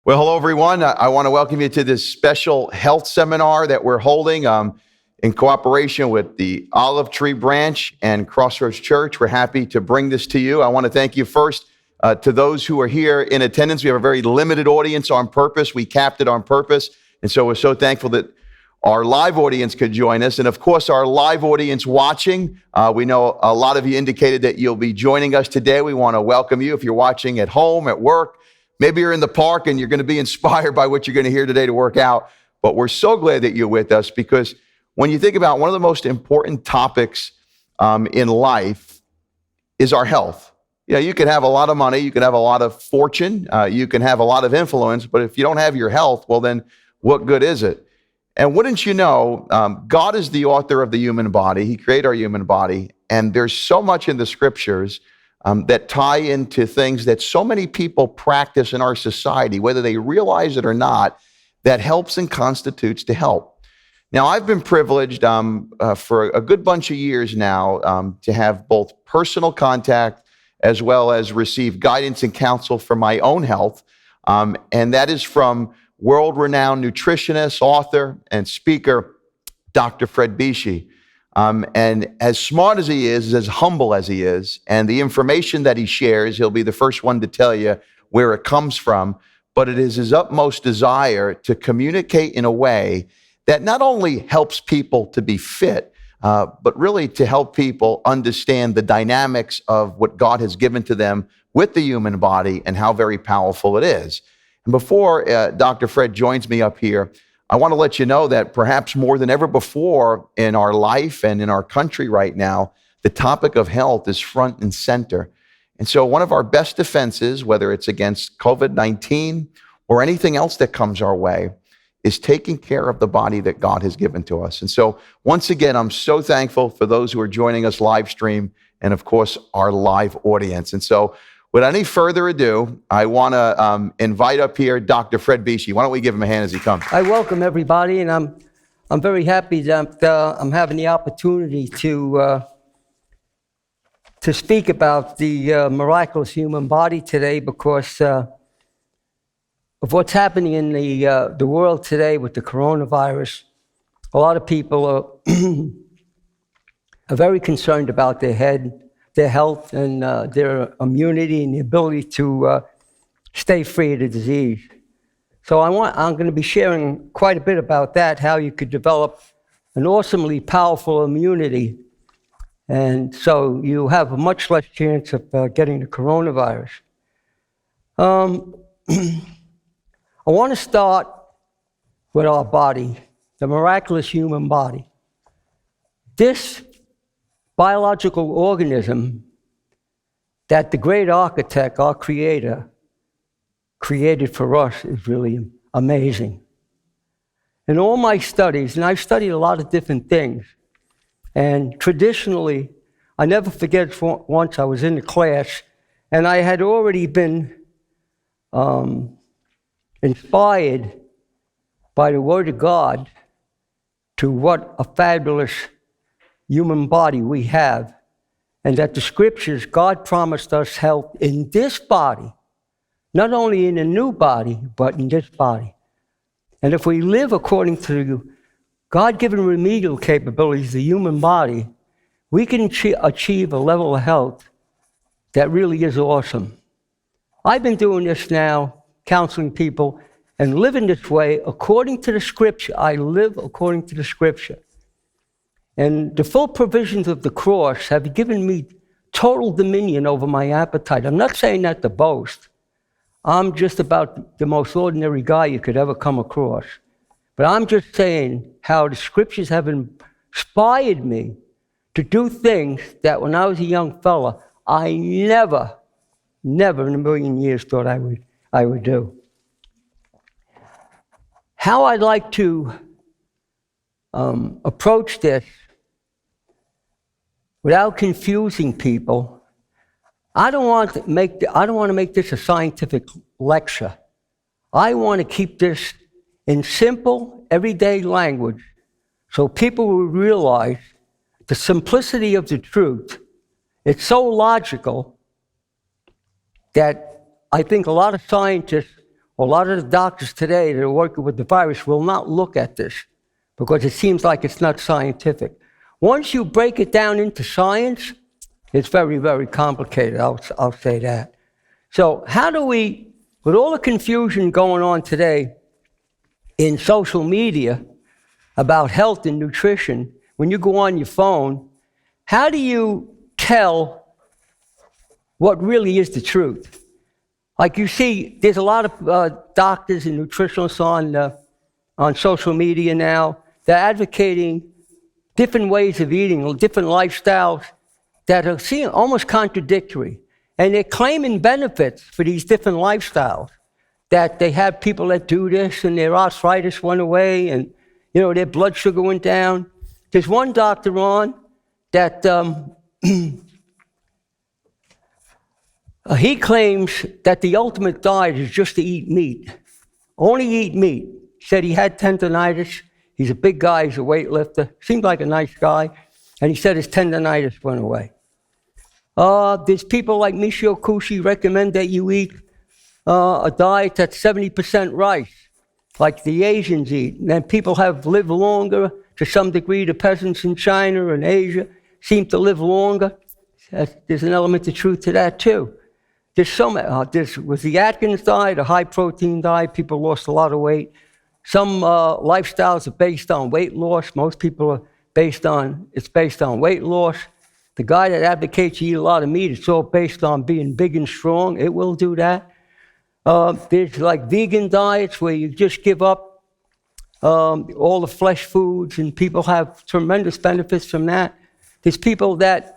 Well, hello, everyone. I want to welcome you to this special health seminar that we're holding in cooperation with the Olive Tree Branch and Crossroads Church. We're happy to bring this to you. I want to thank you first to those who are here in attendance. We have a very limited audience on purpose. We capped it on purpose. And so we're so thankful that our live audience could join us. And of course, our live audience watching, we know a lot of you indicated that you'll be joining us today. We want to welcome you. If you're watching at home, at work, maybe you're in the park and you're going to be inspired by what you're going to hear today to work out. But we're so glad that you're with us, because when you think about one of the most important topics in life is our health. Yeah, you can have a lot of money, you can have a lot of fortune, you can have a lot of influence, but if you don't have your health, well, then what good is it? And wouldn't you know, God is the author of the human body. He created our human body. And there's so much in the scriptures that tie into things that so many people practice in our society, whether they realize it or not, that helps and constitutes to help. Now, I've been privileged for a good bunch of years now to have both personal contact as well as receive guidance and counsel for my own health. And that is from world-renowned nutritionist, author, and speaker, Dr. Fred Bisci. And as smart as he is, as humble as he is, and the information that he shares, he'll be the first one to tell you where it comes from, but it is his utmost desire to communicate in a way that not only helps people to be fit, but really to help people understand the dynamics of what God has given to them with the human body and how very powerful it is. And before Dr. Fred joins me up here, I want to let you know that perhaps more than ever before in our life and in our country right now, the topic of health is front and center. And so one of our best defenses, whether it's against COVID-19 or anything else that comes our way, is taking care of the body that God has given to us. And so once again, I'm so thankful for those who are joining us live stream and of course our live audience. And so without any further ado, I want to invite up here Dr. Fred Bisci. Why don't we give him a hand as he comes? I welcome everybody, and I'm very happy that I'm having the opportunity to speak about the miraculous human body today, because of what's happening in the world today with the coronavirus. A lot of people are very concerned about their health, and their immunity and the ability to stay free of the disease. So I'm going to be sharing quite a bit about that, how you could develop an awesomely powerful immunity, and so you have a much less chance of getting the coronavirus. I want to start with our body, the miraculous human body. This biological organism that the great architect, our creator, created for us is really amazing. In all my studies, and I've studied a lot of different things, and traditionally, I never forget once I was in the class, and I had already been inspired by the Word of God to what a fabulous human body we have, and that the scriptures, God promised us health in this body, not only in a new body, but in this body. And if we live according to God-given remedial capabilities of the human body, we can achieve a level of health that really is awesome. I've been doing this now, counseling people, and living this way according to the scripture. I live according to the scripture. And the full provisions of the cross have given me total dominion over my appetite. I'm not saying that to boast. I'm just about the most ordinary guy you could ever come across. But I'm just saying how the scriptures have inspired me to do things that when I was a young fella, I never in a million years thought I would do. How I'd like to approach this without confusing people, I don't want to make this a scientific lecture. I want to keep this in simple, everyday language so people will realize the simplicity of the truth. It's so logical that I think a lot of scientists A lot of the doctors today that are working with the virus will not look at this because it seems like it's not scientific. Once you break it down into science, it's very, very complicated. I'll say that. So how do we, with all the confusion going on today in social media about health and nutrition, when you go on your phone, how do you tell what really is the truth? Like you see, there's a lot of doctors and nutritionists on social media now. They're advocating different ways of eating, different lifestyles that are seen almost contradictory. And they're claiming benefits for these different lifestyles, that they have people that do this and their arthritis went away and their blood sugar went down. There's one doctor on that he claims that the ultimate diet is just to eat meat. Only eat meat. He said he had tendonitis. He's a big guy. He's a weightlifter. Seemed like a nice guy. And he said his tendonitis went away. There's people like Michio Kushi recommend that you eat a diet that's 70% rice, like the Asians eat. And people have lived longer to some degree. The peasants in China and Asia seem to live longer. There's an element of truth to that too. There's with the Atkins diet, a high-protein diet, people lost a lot of weight. Some lifestyles are based on weight loss. Most people are based on weight loss. The guy that advocates you eat a lot of meat, it's all based on being big and strong. It will do that. There's like vegan diets where you just give up all the flesh foods, and people have tremendous benefits from that. There's people that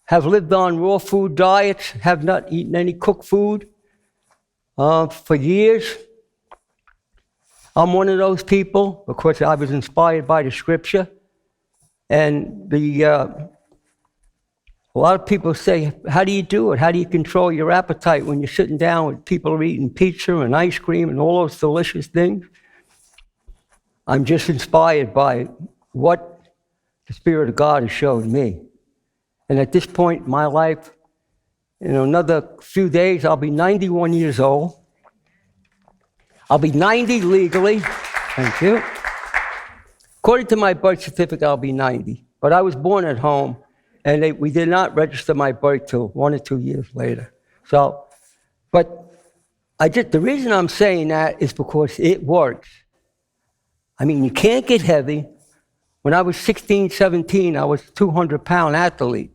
have lived on raw food diets, have not eaten any cooked food for years. I'm one of those people. Of course, I was inspired by the scripture. And a lot of people say, how do you do it? How do you control your appetite when you're sitting down with people who are eating pizza and ice cream and all those delicious things? I'm just inspired by what the Spirit of God has showed me. And at this point in my life, in another few days, I'll be 91 years old. I'll be 90 legally. Thank you. According to my birth certificate, I'll be 90. But I was born at home, and we did not register my birth till 1 or 2 years later. So, but the reason I'm saying that is because it works. I mean, you can't get heavy. When I was 16, 17, I was a 200-pound athlete.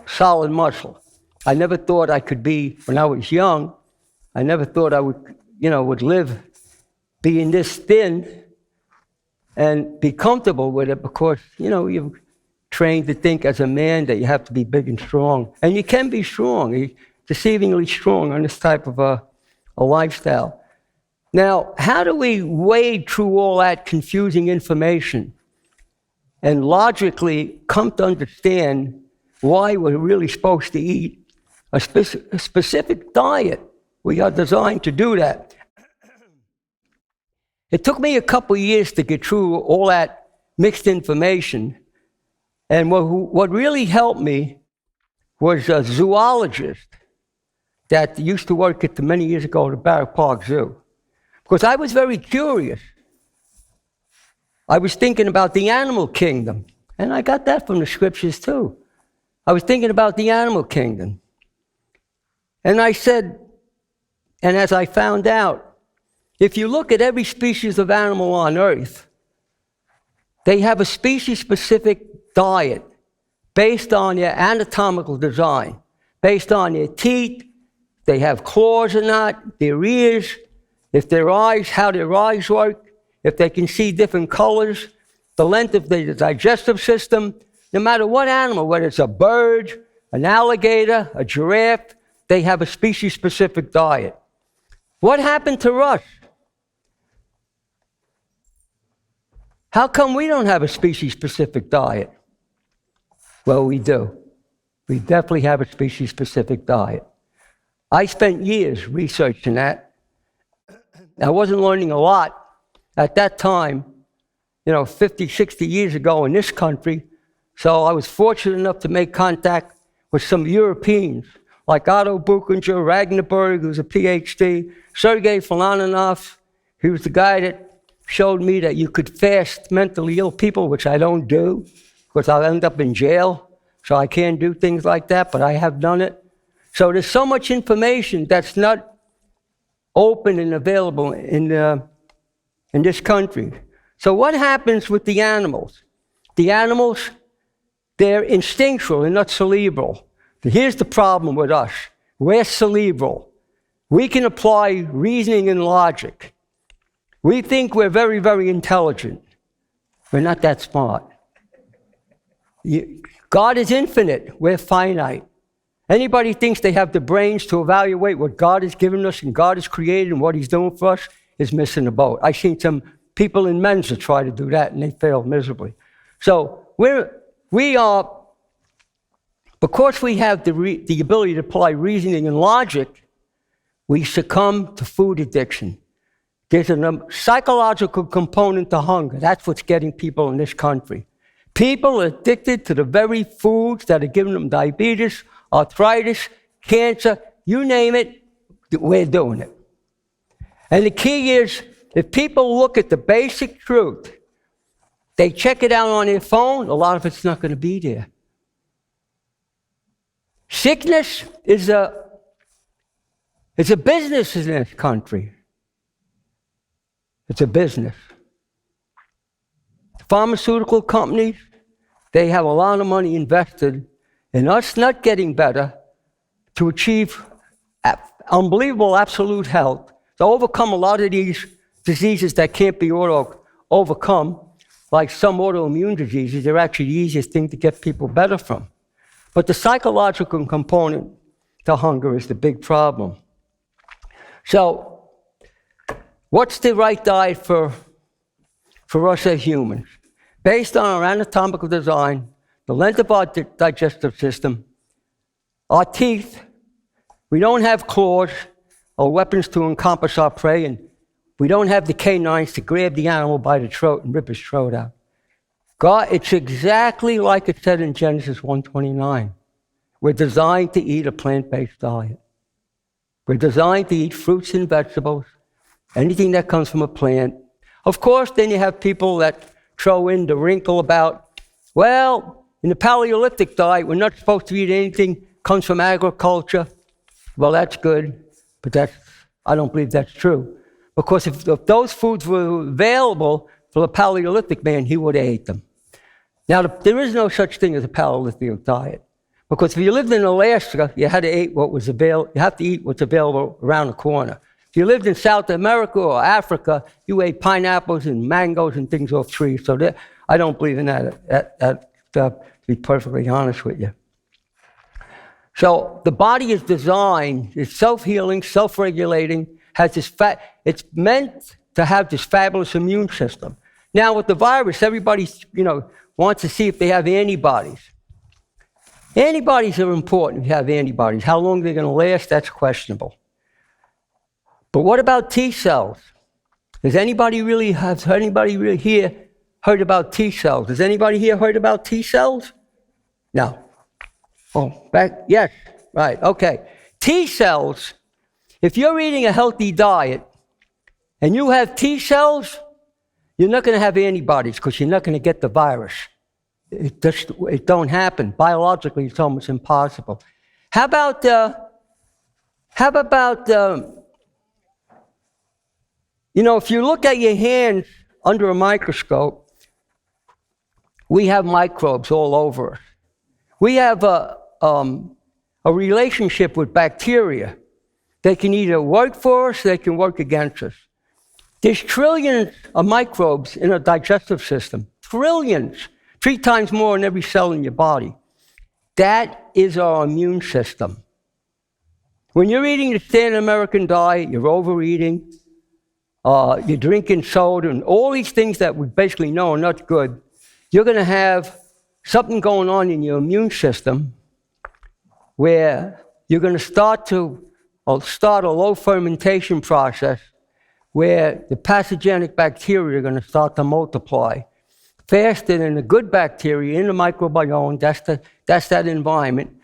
Solid muscle. I never thought I could be, when I was young, I never thought I would live being this thin and be comfortable with it because, you're trained to think as a man that you have to be big and strong. And you can be strong, deceivingly strong on this type of a lifestyle. Now, how do we wade through all that confusing information and logically come to understand why we're really supposed to eat a specific diet? We are designed to do that. It took me a couple years to get through all that mixed information. And what really helped me was a zoologist that used to work many years ago at the Barrack Park Zoo. Because I was very curious. I was thinking about the animal kingdom. And I got that from the scriptures too. I was thinking about the animal kingdom. And I said, and as I found out, if you look at every species of animal on Earth, they have a species-specific diet based on their anatomical design, based on their teeth, they have claws or not, their ears, if their eyes, how their eyes work, if they can see different colors, the length of the digestive system. No matter what animal, whether it's a bird, an alligator, a giraffe, they have a species-specific diet. What happened to us? How come we don't have a species-specific diet? Well, we do. We definitely have a species-specific diet. I spent years researching that. I wasn't learning a lot at that time, 50, 60 years ago in this country. So I was fortunate enough to make contact with some Europeans like Otto Buchinger, Ragnarsberg, who's a Ph.D., Sergei Flananov. He was the guy that showed me that you could fast mentally ill people, which I don't do, because I'll end up in jail. So I can't do things like that, but I have done it. So there's so much information that's not open and available in this country. So what happens with the animals? The animals, they're instinctual, they're not cerebral. Here's the problem with us. We're cerebral. We can apply reasoning and logic. We think we're very, very intelligent. We're not that smart. God is infinite. We're finite. Anybody thinks they have the brains to evaluate what God has given us and God has created and what he's doing for us is missing the boat. I've seen some people in Mensa try to do that and they fail miserably. So we are, because we have the ability to apply reasoning and logic, we succumb to food addiction. There's a psychological component to hunger. That's what's getting people in this country. People are addicted to the very foods that are giving them diabetes, arthritis, cancer, you name it, we're doing it. And the key is, if people look at the basic truth, they check it out on their phone, a lot of it's not going to be there. Sickness is a business in this country. It's a business. Pharmaceutical companies, they have a lot of money invested in us not getting better to achieve unbelievable absolute health, to overcome a lot of these diseases that can't be overcome, like some autoimmune diseases. They're actually the easiest thing to get people better from. But the psychological component to hunger is the big problem. So, what's the right diet for us as humans? Based on our anatomical design, the length of our digestive system, our teeth, we don't have claws or weapons to encompass our prey, and we don't have the canines to grab the animal by the throat and rip his throat out. God, it's exactly like it said in Genesis 1:29. We're designed to eat a plant-based diet. We're designed to eat fruits and vegetables, anything that comes from a plant. Of course, then you have people that throw in the wrinkle about, well, in the Paleolithic diet, we're not supposed to eat anything that comes from agriculture. Well, that's good, but I don't believe that's true. Because if those foods were available for the Paleolithic man, he would have ate them. Now, there is no such thing as a Paleolithic diet. Because if you lived in Alaska, you had to eat what was available. You have to eat what's available around the corner. If you lived in South America or Africa, you ate pineapples and mangoes and things off trees. So I don't believe in that stuff, to be perfectly honest with you. So the body is designed, it's self-healing, self-regulating, has this it's meant to have this fabulous immune system. Now with the virus, everybody wants to see if they have antibodies. Antibodies are important if you have antibodies. How long they're going to last, that's questionable. But what about T cells? Does anybody here heard about T cells? Has anybody here heard about T cells? No. Oh, yes, right, okay. T cells, if you're eating a healthy diet and you have T cells, you're not going to have antibodies because you're not going to get the virus. It don't happen. Biologically, it's almost impossible. How about if you look at your hands under a microscope, we have microbes all over us. We have a relationship with bacteria. They can either work for us, they can work against us. There's trillions of microbes in our digestive system. Trillions. 3 times more in every cell in your body. That is our immune system. When you're eating the standard American diet, you're overeating, you're drinking soda, and all these things that we basically know are not good, you're going to have something going on in your immune system where you're going to start a low fermentation process where the pathogenic bacteria are going to start to multiply faster than the good bacteria in the microbiome. That's that environment.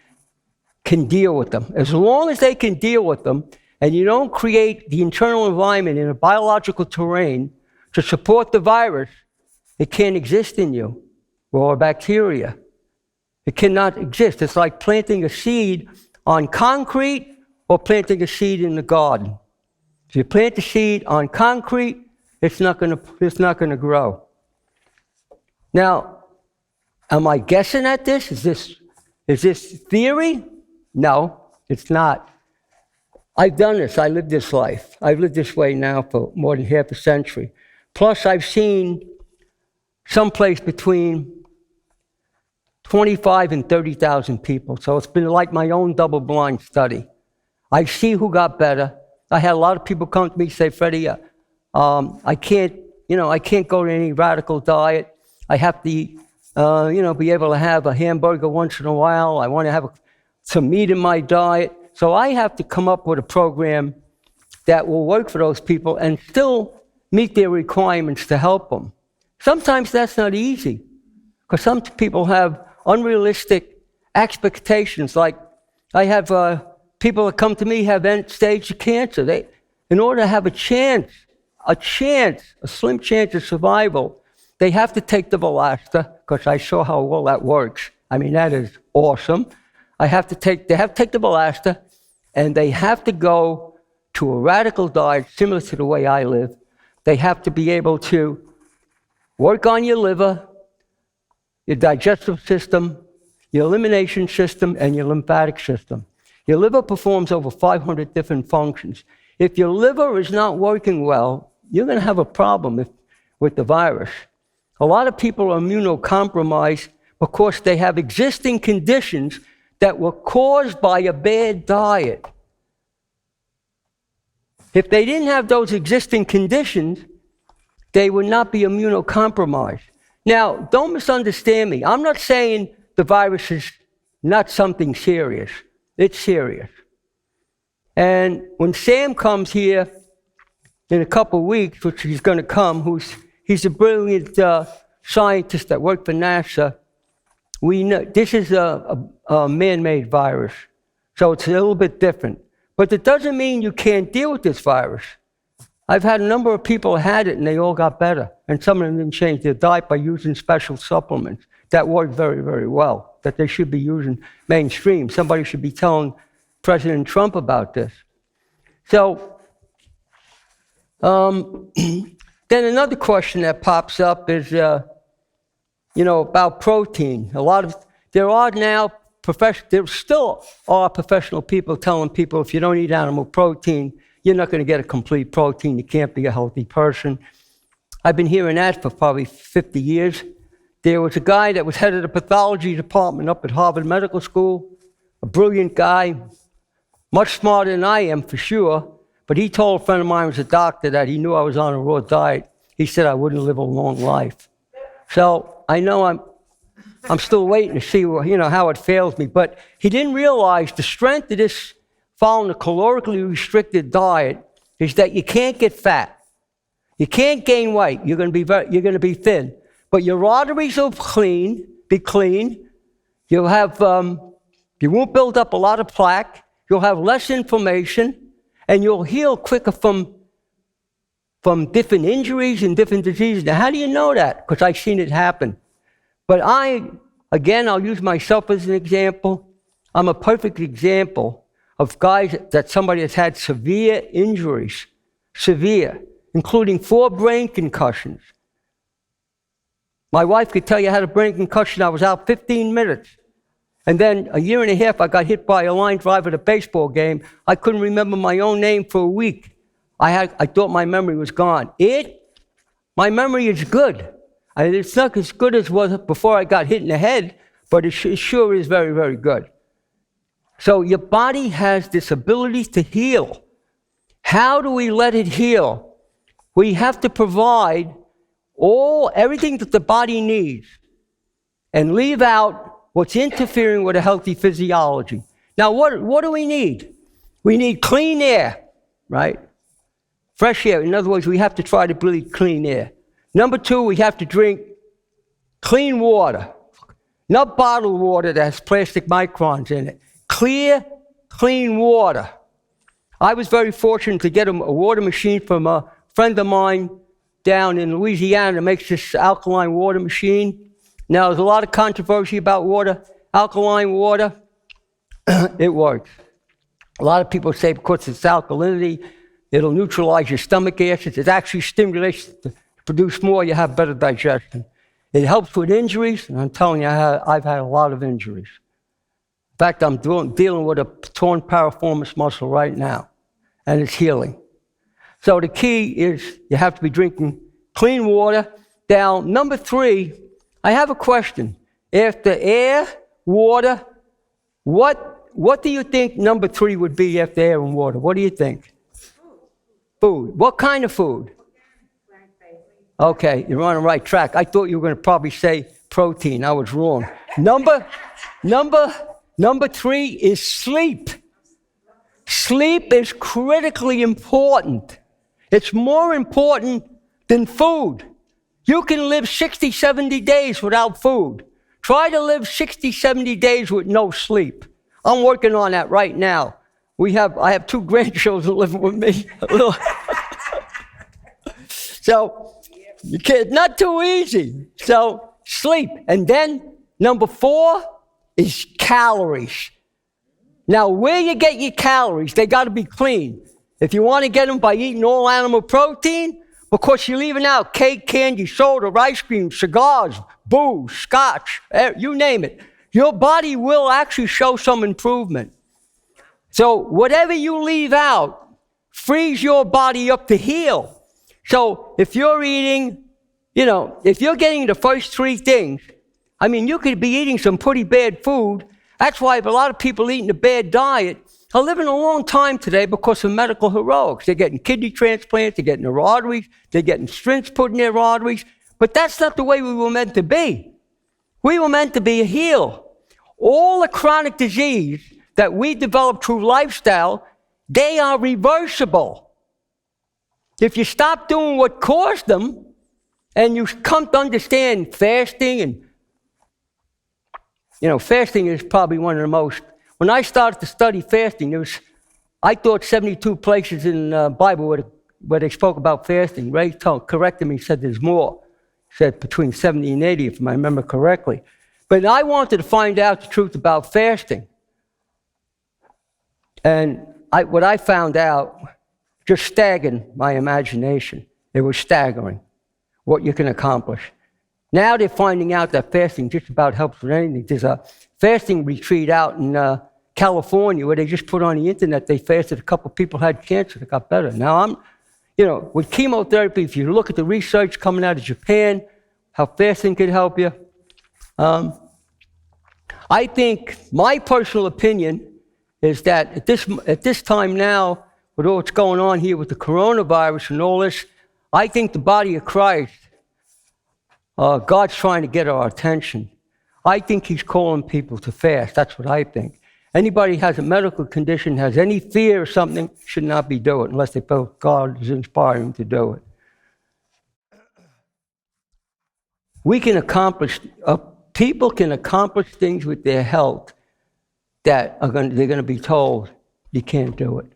can deal with them. As long as they can deal with them, and you don't create the internal environment in a biological terrain to support the virus, it can't exist in you, or bacteria. It cannot exist. It's like planting a seed on concrete or planting a seed in the garden. If you plant the seed on concrete, it's not going to grow. Now, am I guessing at this? Is this theory? No, it's not. I've done this. I lived this life. I've lived this way now for more than half a century. Plus, I've seen someplace between 25 and 30,000 people. So it's been like my own double-blind study. I see who got better. I had a lot of people come to me and say, Freddie, I can't go to any radical diet. I have to, be able to have a hamburger once in a while. I want to have some meat in my diet. So I have to come up with a program that will work for those people and still meet their requirements to help them. Sometimes that's not easy, because some people have unrealistic expectations. Like I have people that come to me have end-stage cancer. In order to have a slim chance of survival, they have to take the Velasta, because I saw how well that works. I mean, that is awesome. They have to take the Velasta, and they have to go to a radical diet similar to the way I live. They have to be able to work on your liver, your digestive system, your elimination system, and your lymphatic system. Your liver performs over 500 different functions. If your liver is not working well, you're going to have a problem with the virus. A lot of people are immunocompromised because they have existing conditions that were caused by a bad diet. If they didn't have those existing conditions, they would not be immunocompromised. Now, don't misunderstand me. I'm not saying the virus is not something serious. It's serious. And when Sam comes here in a couple of weeks, which he's going to come, he's a brilliant scientist that worked for NASA. We know this is a man-made virus, so it's a little bit different. But it doesn't mean you can't deal with this virus. I've had a number of people who had it, and they all got better. And some of them didn't change their diet by using special supplements that work very, very well, that they should be using mainstream. Somebody should be telling President Trump about this. So then another question that pops up is, about protein. There still are professional people telling people if you don't eat animal protein, you're not going to get a complete protein. You can't be a healthy person. I've been hearing that for probably 50 years. There was a guy that was head of the pathology department up at Harvard Medical School, a brilliant guy, much smarter than I am for sure, but he told a friend of mine who was a doctor that he knew I was on a raw diet. He said I wouldn't live a long life. So I know I'm still waiting to see how it fails me, but he didn't realize the strength of this following a calorically restricted diet is that you can't get fat. You can't gain weight. You're going to be thin. But your arteries will be clean. You'll have, you won't build up a lot of plaque. You'll have less inflammation, and you'll heal quicker from different injuries and different diseases. Now, how do you know that? Because I've seen it happen. But I'll use myself as an example. I'm a perfect example of guys that somebody has had severe injuries, including 4 brain concussions. My wife could tell you I had a brain concussion. I was out 15 minutes. And then a year and a half, I got hit by a line drive at a baseball game. I couldn't remember my own name for a week. I thought my memory was gone. My memory is good. It's not as good as it was before I got hit in the head, but it sure is very, very good. So your body has this ability to heal. How do we let it heal? We have to provide everything that the body needs and leave out what's interfering with a healthy physiology. Now, what do we need? We need clean air, right? Fresh air. In other words, we have to try to breathe clean air. Number 2, we have to drink clean water. Not bottled water that has plastic microns in it. clear, clean water. I was very fortunate to get a water machine from a friend of mine down in Louisiana that makes this alkaline water machine. Now, there's a lot of controversy about water, alkaline water. It works. A lot of people say because it's alkalinity, it'll neutralize your stomach acids. It actually stimulates to produce more, you have better digestion. It helps with injuries, and I'm telling you, I've had a lot of injuries. In fact, I'm dealing with a torn piriformis muscle right now, and it's healing. So the key is you have to be drinking clean water. Now, number 3, I have a question. After air, water, what do you think number 3 would be after air and water? What do you think? Food. What kind of food? Okay, you're on the right track. I thought you were going to probably say protein. I was wrong. Number 3 is sleep. Sleep is critically important. It's more important than food. You can live 60, 70 days without food. Try to live 60, 70 days with no sleep. I'm working on that right now. I have 2 grandchildren living with me. So, you can't, not too easy. So, sleep. And then, number 4 is calories. Now, where you get your calories, they got to be clean. If you want to get them by eating all animal protein, because you're leaving out cake, candy, soda, ice cream, cigars, booze, scotch, you name it, your body will actually show some improvement. So whatever you leave out frees your body up to heal. So if you're eating, if you're getting the first 3 things, I mean, you could be eating some pretty bad food. That's why a lot of people eating a bad diet are living a long time today because of medical heroics. They're getting kidney transplants, they're getting their arteries, they're getting stents put in their arteries. But that's not the way we were meant to be. We were meant to be a heal. All the chronic disease that we develop through lifestyle, they are reversible. If you stop doing what caused them, and you come to understand fasting, and fasting is probably one of the most. When I started to study fasting, I thought 72 places in the Bible where they spoke about fasting. Ray corrected me, said there's more. He said between 70 and 80, if I remember correctly. But I wanted to find out the truth about fasting. And what I found out just staggered my imagination. It was staggering what you can accomplish. Now they're finding out that fasting just about helps with anything. There's a fasting retreat out in California where they just put on the internet, they fasted, a couple of people had cancer that got better. Now with chemotherapy, if you look at the research coming out of Japan, how fasting could help you. I think my personal opinion is that at this time now, with all that's going on here with the coronavirus and all this, I think the body of Christ, God's trying to get our attention. I think he's calling people to fast. That's what I think. Anybody has a medical condition, has any fear or something, should not be doing it unless they feel God is inspiring to do it. People can accomplish things with their health that they're going to be told you can't do it.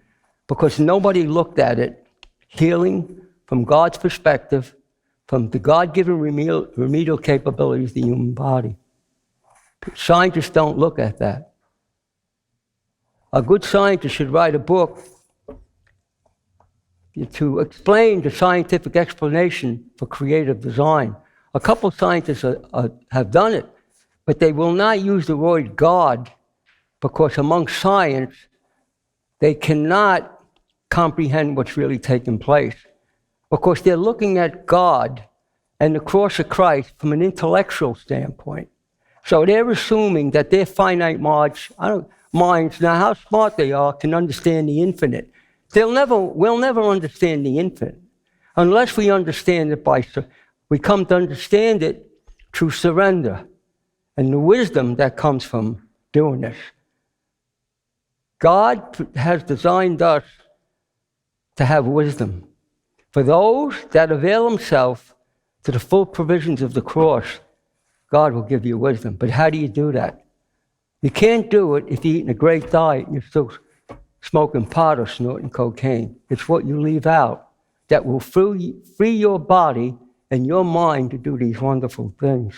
Because nobody looked at it, healing from God's perspective, from the God-given remedial capabilities of the human body. Scientists don't look at that. A good scientist should write a book to explain the scientific explanation for creative design. A couple of scientists have done it, but they will not use the word God because among science, they cannot comprehend what's really taking place. Because they're looking at God and the cross of Christ from an intellectual standpoint. So they're assuming that their finite minds, now how smart they are, can understand the infinite. We'll never understand the infinite unless we understand it we come to understand it through surrender and the wisdom that comes from doing this. God has designed us to have wisdom. For those that avail themselves to the full provisions of the cross, God will give you wisdom. But how do you do that? You can't do it if you're eating a great diet and you're still smoking pot or snorting cocaine. It's what you leave out that will free your body and your mind to do these wonderful things.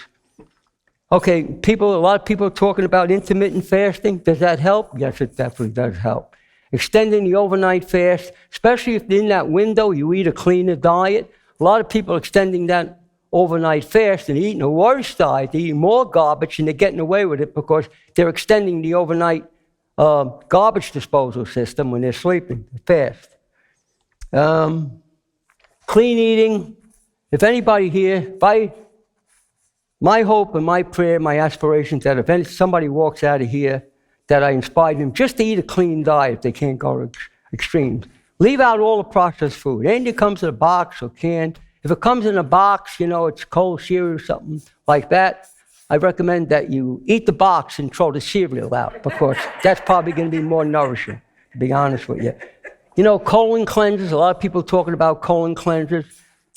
Okay, a lot of people are talking about intermittent fasting. Does that help? Yes, it definitely does help. Extending the overnight fast, especially if in that window you eat a cleaner diet. A lot of people are extending that overnight fast and eating a worse diet. They're eating more garbage and they're getting away with it because they're extending the overnight garbage disposal system when they're sleeping, fast. Clean eating. If anybody here, my hope and my prayer, my aspirations that if somebody walks out of here, that I inspired them just to eat a clean diet if they can't go to extremes. Leave out all the processed food. Anything that comes in a box or canned. If it comes in a box, it's cold cereal or something like that, I recommend that you eat the box and throw the cereal out because that's probably going to be more nourishing, to be honest with you. Colon cleansers, a lot of people talking about colon cleansers.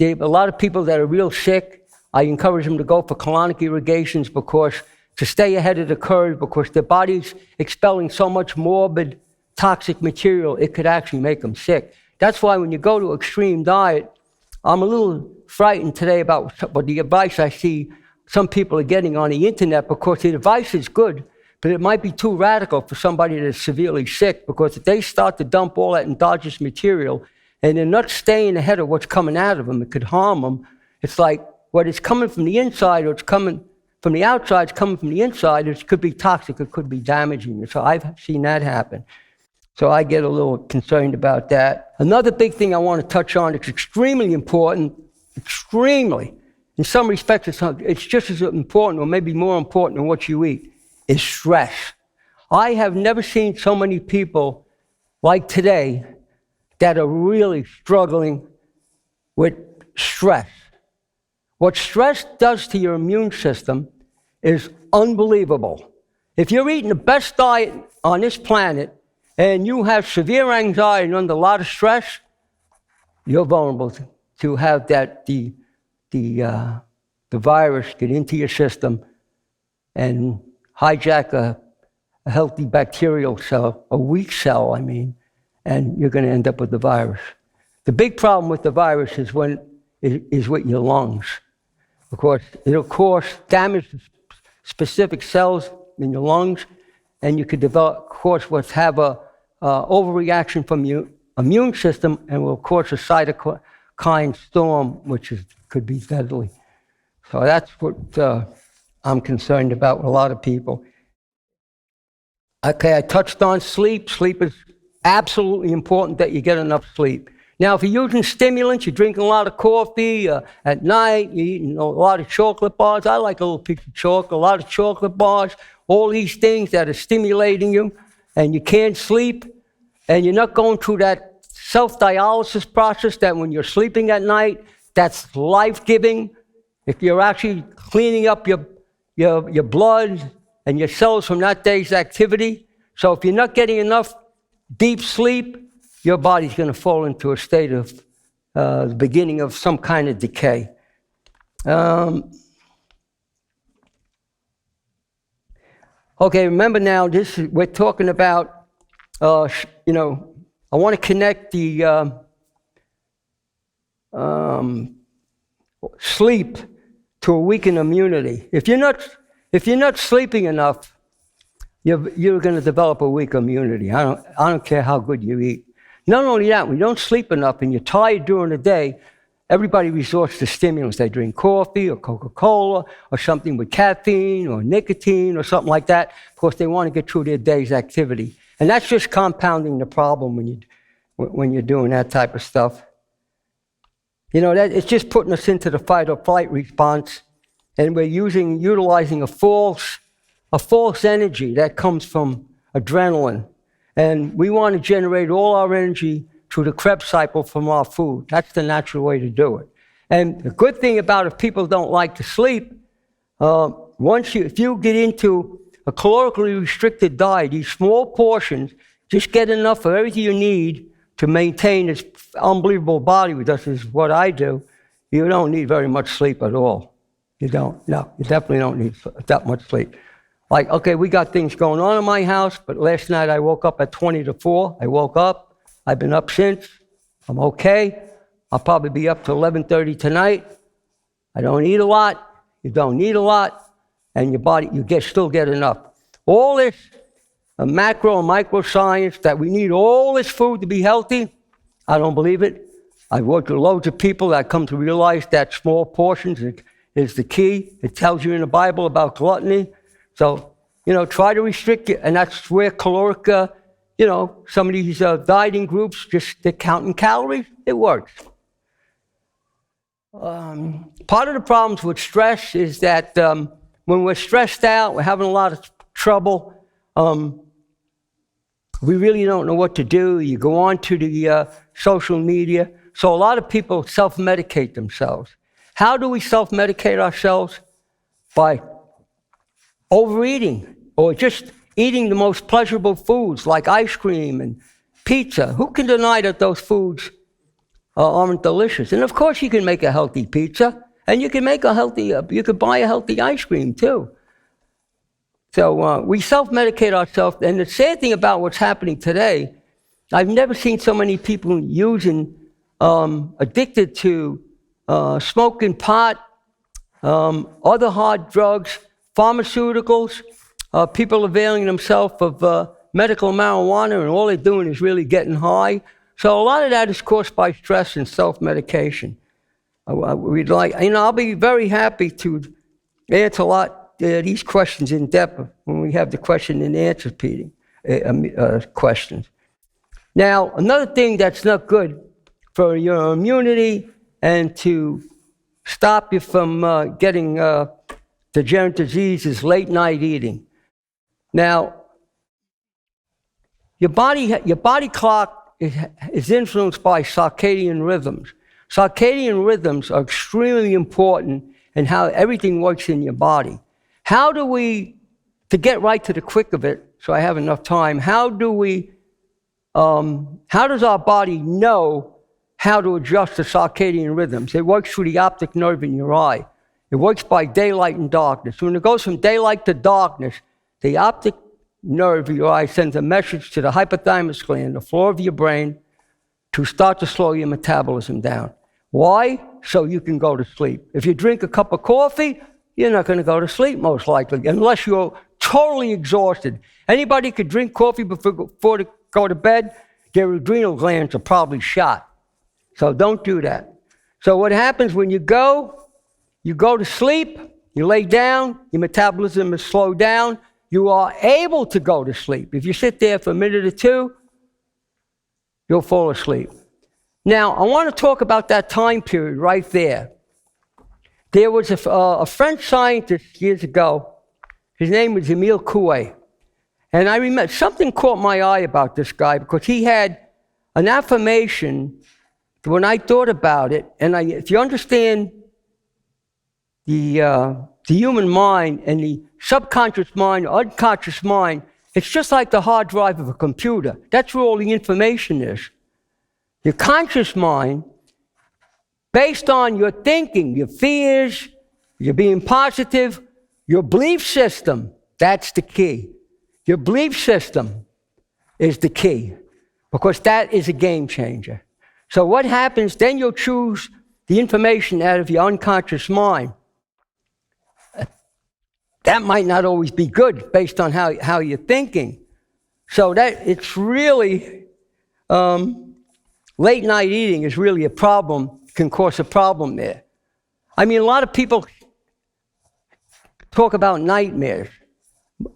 A lot of people that are real sick, I encourage them to go for colonic irrigations because to stay ahead of the curve because their body's expelling so much morbid toxic material, it could actually make them sick. That's why when you go to extreme diet, I'm a little frightened today about the advice I see some people are getting on the internet because the advice is good, but it might be too radical for somebody that's severely sick because if they start to dump all that endogenous material and they're not staying ahead of what's coming out of them, it could harm them. It's like whether it's coming from the inside or it's coming from the outside, it's coming from the inside, it could be toxic, it could be damaging. So I've seen that happen. So I get a little concerned about that. Another big thing I want to touch on, it's extremely important, extremely. In some respects, it's just as important or maybe more important than what you eat, is stress. I have never seen so many people like today that are really struggling with stress. What stress does to your immune system is unbelievable. If you're eating the best diet on this planet and you have severe anxiety and under a lot of stress, you're vulnerable to have the virus get into your system and hijack a healthy bacterial cell, a weak cell, and you're going to end up with the virus. The big problem with the virus is with your lungs. Because it'll cause damage to specific cells in your lungs, and you could have a overreaction from your immune system and will cause a cytokine storm, which could be deadly. So that's what I'm concerned about with a lot of people. Okay, I touched on sleep. Sleep is absolutely important that you get enough sleep. Now, if you're using stimulants, you're drinking a lot of coffee at night, you're eating a lot of chocolate bars. I like a little piece of chocolate, a lot of chocolate bars, all these things that are stimulating you, and you can't sleep, and you're not going through that self-dialysis process that when you're sleeping at night, that's life-giving. If you're actually cleaning up your blood and your cells from that day's activity. So if you're not getting enough deep sleep, your body's going to fall into a state of the beginning of some kind of decay. Okay, remember now, we're talking about, I want to connect the sleep to a weakened immunity. If you're not sleeping enough, you're going to develop a weak immunity. I don't care how good you eat. Not only that, when you don't sleep enough and you're tired during the day, everybody resorts to stimulants. They drink coffee or Coca-Cola or something with caffeine or nicotine or something like that because they want to get through their day's activity. And that's just compounding the problem when you're doing that type of stuff. It's just putting us into the fight or flight response, and we're utilizing a false energy that comes from adrenaline. And we want to generate all our energy through the Krebs cycle from our food. That's the natural way to do it. And the good thing about if people don't like to sleep, if you get into a calorically restricted diet, these small portions, just get enough of everything you need to maintain this unbelievable body, which is what I do. You don't need very much sleep at all. You don't. No, you definitely don't need that much sleep. Like, okay, we got things going on in my house, but last night I woke up at 20 to 4. I woke up. I've been up since. I'm okay. I'll probably be up to 11:30 tonight. I don't eat a lot. You don't need a lot. And your body, still get enough. All this macro and micro science that we need all this food to be healthy, I don't believe it. I've worked with loads of people that come to realize that small portions is the key. It tells you in the Bible about gluttony. So, try to restrict it. And that's where caloric, some of these dieting groups, they're counting calories. It works. Part of the problems with stress is that when we're stressed out, we're having a lot of trouble. We really don't know what to do. You go on to the social media. So a lot of people self-medicate themselves. How do we self-medicate ourselves? By overeating or just eating the most pleasurable foods like ice cream and pizza. Who can deny that those foods aren't delicious? And of course you can make a healthy pizza, and you can make you could buy a healthy ice cream too. So we self-medicate ourselves, and the sad thing about what's happening today, I've never seen so many people addicted to smoking pot, other hard drugs, pharmaceuticals, people availing themselves of medical marijuana, and all they're doing is really getting high. So a lot of that is caused by stress and self-medication. I'll be very happy to answer a lot these questions in depth when we have the question and answer questions. Now, another thing that's not good for your immunity and to stop you from getting degenerative disease is late night eating. Now, your body clock is influenced by circadian rhythms. Circadian rhythms are extremely important in how everything works in your body. How do we, to get right to the quick of it, so I have enough time, how does our body know how to adjust to circadian rhythms? It works through the optic nerve in your eye. It works by daylight and darkness. When it goes from daylight to darkness, the optic nerve of your eye sends a message to the hypothalamus gland, the floor of your brain, to start to slow your metabolism down. Why? So you can go to sleep. If you drink a cup of coffee, you're not going to go to sleep most likely, unless you're totally exhausted. Anybody could drink coffee before to go to bed, their adrenal glands are probably shot. So don't do that. So what happens when you go to sleep, you lay down, your metabolism is slowed down, you are able to go to sleep. If you sit there for a minute or two, you'll fall asleep. Now, I want to talk about that time period right there. There was a French scientist years ago. His name was Emile Coué. And I remember something caught my eye about this guy because he had an affirmation when I thought about it. And if you understand the human mind and the subconscious mind, unconscious mind, it's just like the hard drive of a computer. That's where all the information is. Your conscious mind, based on your thinking, your fears, you're being positive, your belief system, that's the key. Your belief system is the key because that is a game changer. So what happens, then you'll choose the information out of your unconscious mind. That might not always be good based on how you're thinking. So that it's really, late night eating is really a problem, can cause a problem there. I mean, a lot of people talk about nightmares.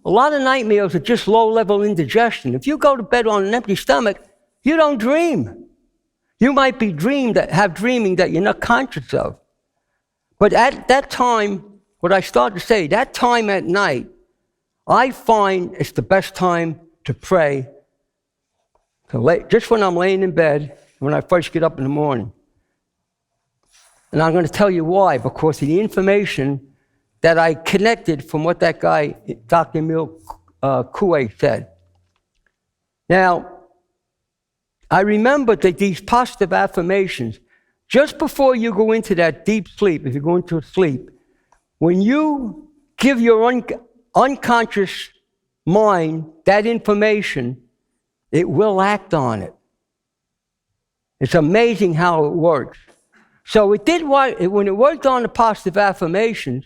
A lot of nightmares are just low-level indigestion. If you go to bed on an empty stomach, you don't dream. You might be dreaming that you're not conscious of. But at that time, what I started to say, that time at night, I find it's the best time to pray, just when I'm laying in bed, when I first get up in the morning. And I'm going to tell you why, because of the information that I connected from what that guy, Dr. Emile Coué, said. Now, I remember that these positive affirmations, just before you go into that deep sleep, if you go into sleep, when you give your unconscious mind, that information, it will act on it. It's amazing how it works. So it did what, when it worked on the positive affirmations,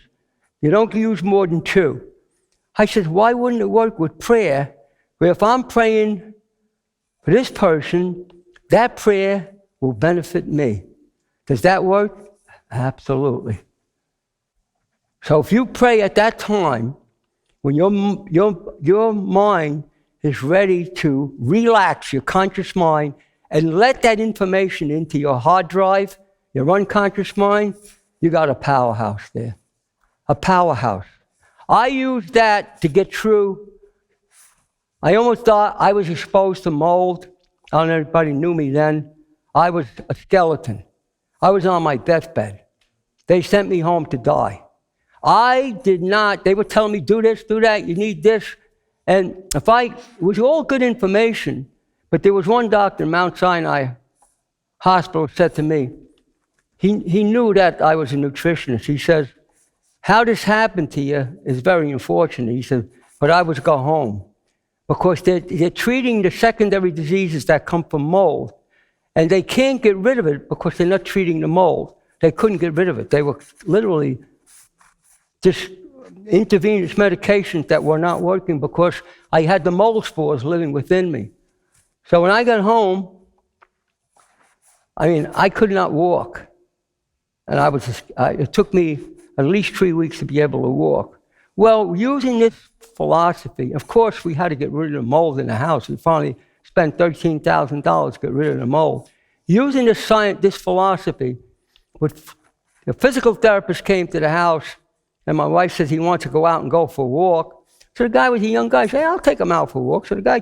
you don't use more than 2. I said, why wouldn't it work with prayer? Where if I'm praying for this person, that prayer will benefit me. Does that work? Absolutely. So if you pray at that time, when your mind is ready to relax your conscious mind and let that information into your hard drive, your unconscious mind, you got a powerhouse there. A powerhouse. I used that to get through. I almost thought I was exposed to mold. I don't know if anybody knew me then. I was a skeleton. I was on my deathbed. They sent me home to die. I did not, they were telling me, do this, do that, you need this. And it was all good information, but there was one doctor in Mount Sinai Hospital said to me, he knew that I was a nutritionist. He says, how this happened to you is very unfortunate. He said, but I was go home. Because they're treating the secondary diseases that come from mold. And they can't get rid of it because they're not treating the mold. They couldn't get rid of it. They were literally just intravenous medications that were not working because I had the mold spores living within me. So when I got home, I could not walk. And it took me at least 3 weeks to be able to walk. Well, using this philosophy, of course, we had to get rid of the mold in the house. We finally spent $13,000 to get rid of the mold. Using this philosophy, the physical therapist came to the house, and my wife says he wants to go out and go for a walk. So the guy was a young guy. I said, hey, I'll take him out for a walk. So the guy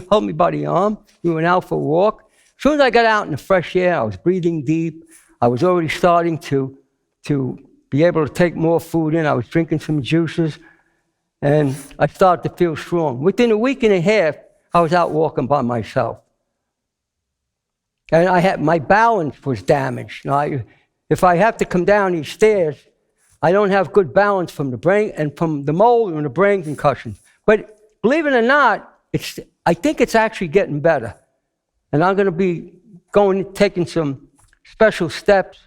held me by the arm. We went out for a walk. As soon as I got out in the fresh air, I was breathing deep. I was already starting to be able to take more food in. I was drinking some juices, and I started to feel strong. Within a week and a half, I was out walking by myself. And my balance was damaged. If I have to come down these stairs, I don't have good balance from the brain and from the mold and the brain concussions. But believe it or not, I think it's actually getting better. And I'm going to be taking some special steps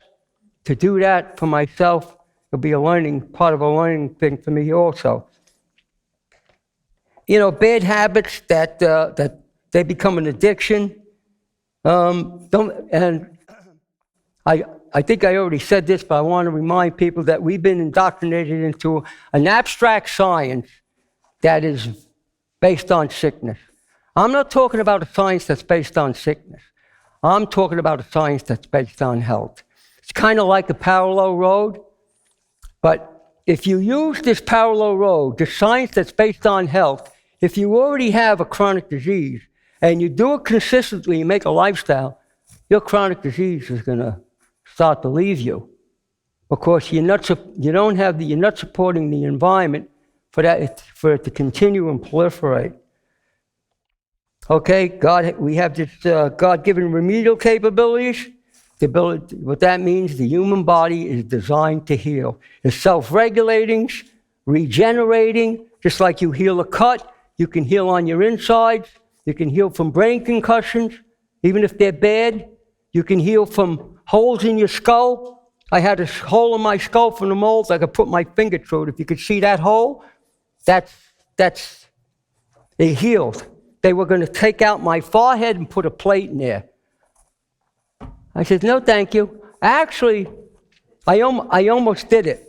to do that for myself. It'll be part of a learning thing for me also. Bad habits that they become an addiction. I think I already said this, but I want to remind people that we've been indoctrinated into an abstract science that is based on sickness. I'm not talking about a science that's based on sickness. I'm talking about a science that's based on health. It's kind of like a parallel road, but if you use this parallel road, the science that's based on health, if you already have a chronic disease and you do it consistently, you make a lifestyle, your chronic disease is going to start to leave you because you're not supporting the environment for it to continue and proliferate. Okay, we have this God-given remedial capabilities. What that means, the human body is designed to heal. It's self-regulating, regenerating, just like you heal a cut, you can heal on your insides, you can heal from brain concussions, even if they're bad. You can heal from holes in your skull. I had a hole in my skull from the mold. I could put my finger through it. If you could see that hole, it healed. They were going to take out my forehead and put a plate in there. I said, no, thank you. Actually, I almost did it.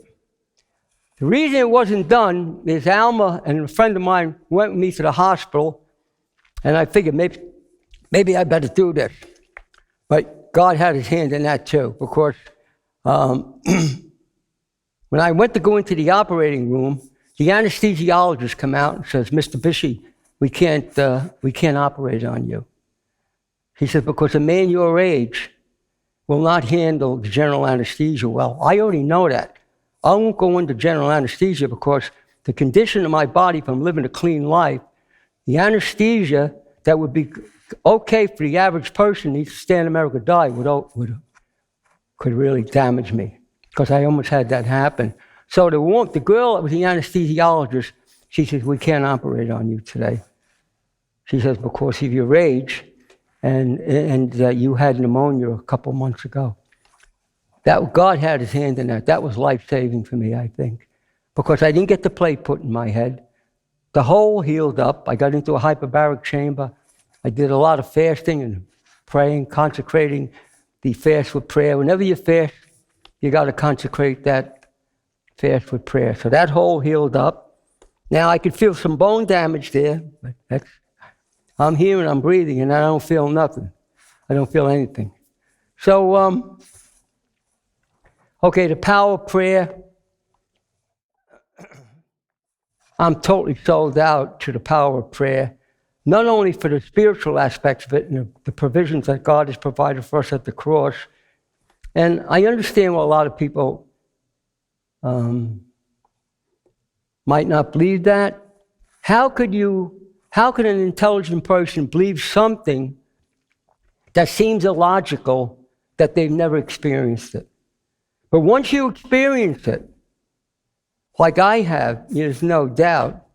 The reason it wasn't done is Alma and a friend of mine went with me to the hospital, and I figured maybe I better do this. But God had his hand in that too, because when I went to go into the operating room, the anesthesiologist come out and says, Mr. Bisci, we can't operate on you. He said, because a man your age will not handle the general anesthesia well. I already know that. I won't go into general anesthesia because the condition of my body from living a clean life, the anesthesia that would be okay for the average person needs to stand America die could really damage me because I almost had that happen. So the girl that was the anesthesiologist She says, we can't operate on you today. She says, because of your age and you had pneumonia a couple months ago. That God had his hand in that. That was life-saving for me, I think, because I didn't get the plate put in my head. The hole healed up. I got into a hyperbaric chamber. I did a lot of fasting and praying, consecrating the fast with prayer. Whenever you fast, you got to consecrate that fast with prayer. So that hole healed up. Now I could feel some bone damage there, but I'm here and I'm breathing and I don't feel nothing. I don't feel anything. So, okay, the power of prayer. I'm totally sold out to the power of prayer, not only for the spiritual aspects of it and the provisions that God has provided for us at the cross. And I understand why a lot of people might not believe that. How could an intelligent person believe something that seems illogical, that they've never experienced it? But once you experience it, like I have, there's no doubt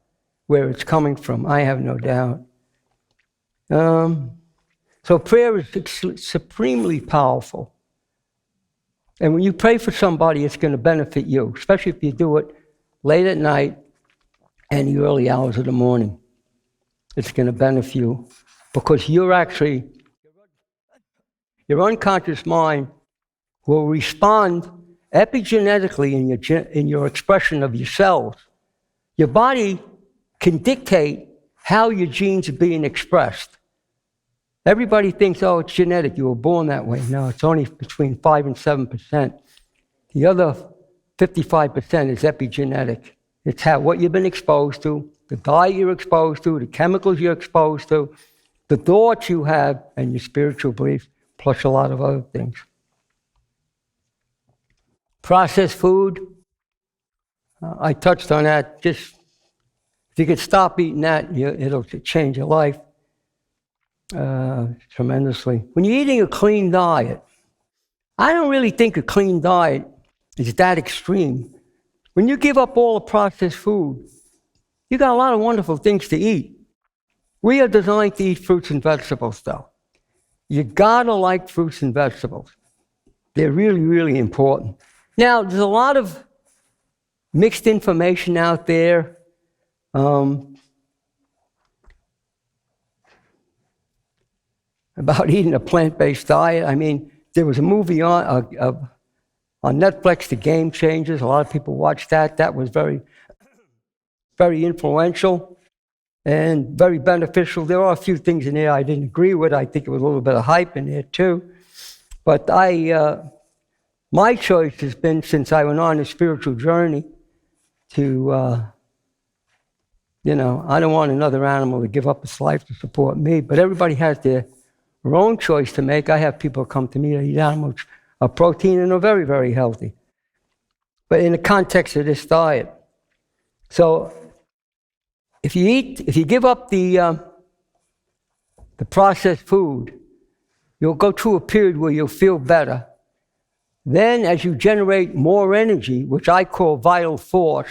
where it's coming from. I have no doubt. So prayer is supremely powerful. And when you pray for somebody, it's going to benefit you, especially if you do it late at night and the early hours of the morning. It's going to benefit you because your unconscious mind will respond epigenetically in your expression of your cells. Your body can dictate how your genes are being expressed. Everybody thinks, oh, it's genetic, you were born that way. No, it's only between 5 and 7%. The other 55% is epigenetic. It's what you've been exposed to, the diet you're exposed to, the chemicals you're exposed to, the thoughts you have, and your spiritual beliefs, plus a lot of other things. Processed food, I touched on that. Just if you could stop eating that, it'll change your life tremendously. When you're eating a clean diet, I don't really think a clean diet is that extreme. When you give up all the processed food, you got a lot of wonderful things to eat. We are designed to eat fruits and vegetables, though. You gotta like fruits and vegetables. They're really, really important. Now, there's a lot of mixed information out there. About eating a plant-based diet. I mean, there was a movie on Netflix, The Game Changers. A lot of people watched that. That was very, very influential and very beneficial. There are a few things in there I didn't agree with. I think it was a little bit of hype in there too. But my choice has been, since I went on a spiritual journey, to, I don't want another animal to give up its life to support me, but everybody has their own choice to make. I have people come to me that eat animal protein and are very, very healthy. But in the context of this diet. So if you give up the processed food, you'll go through a period where you'll feel better. Then as you generate more energy, which I call vital force,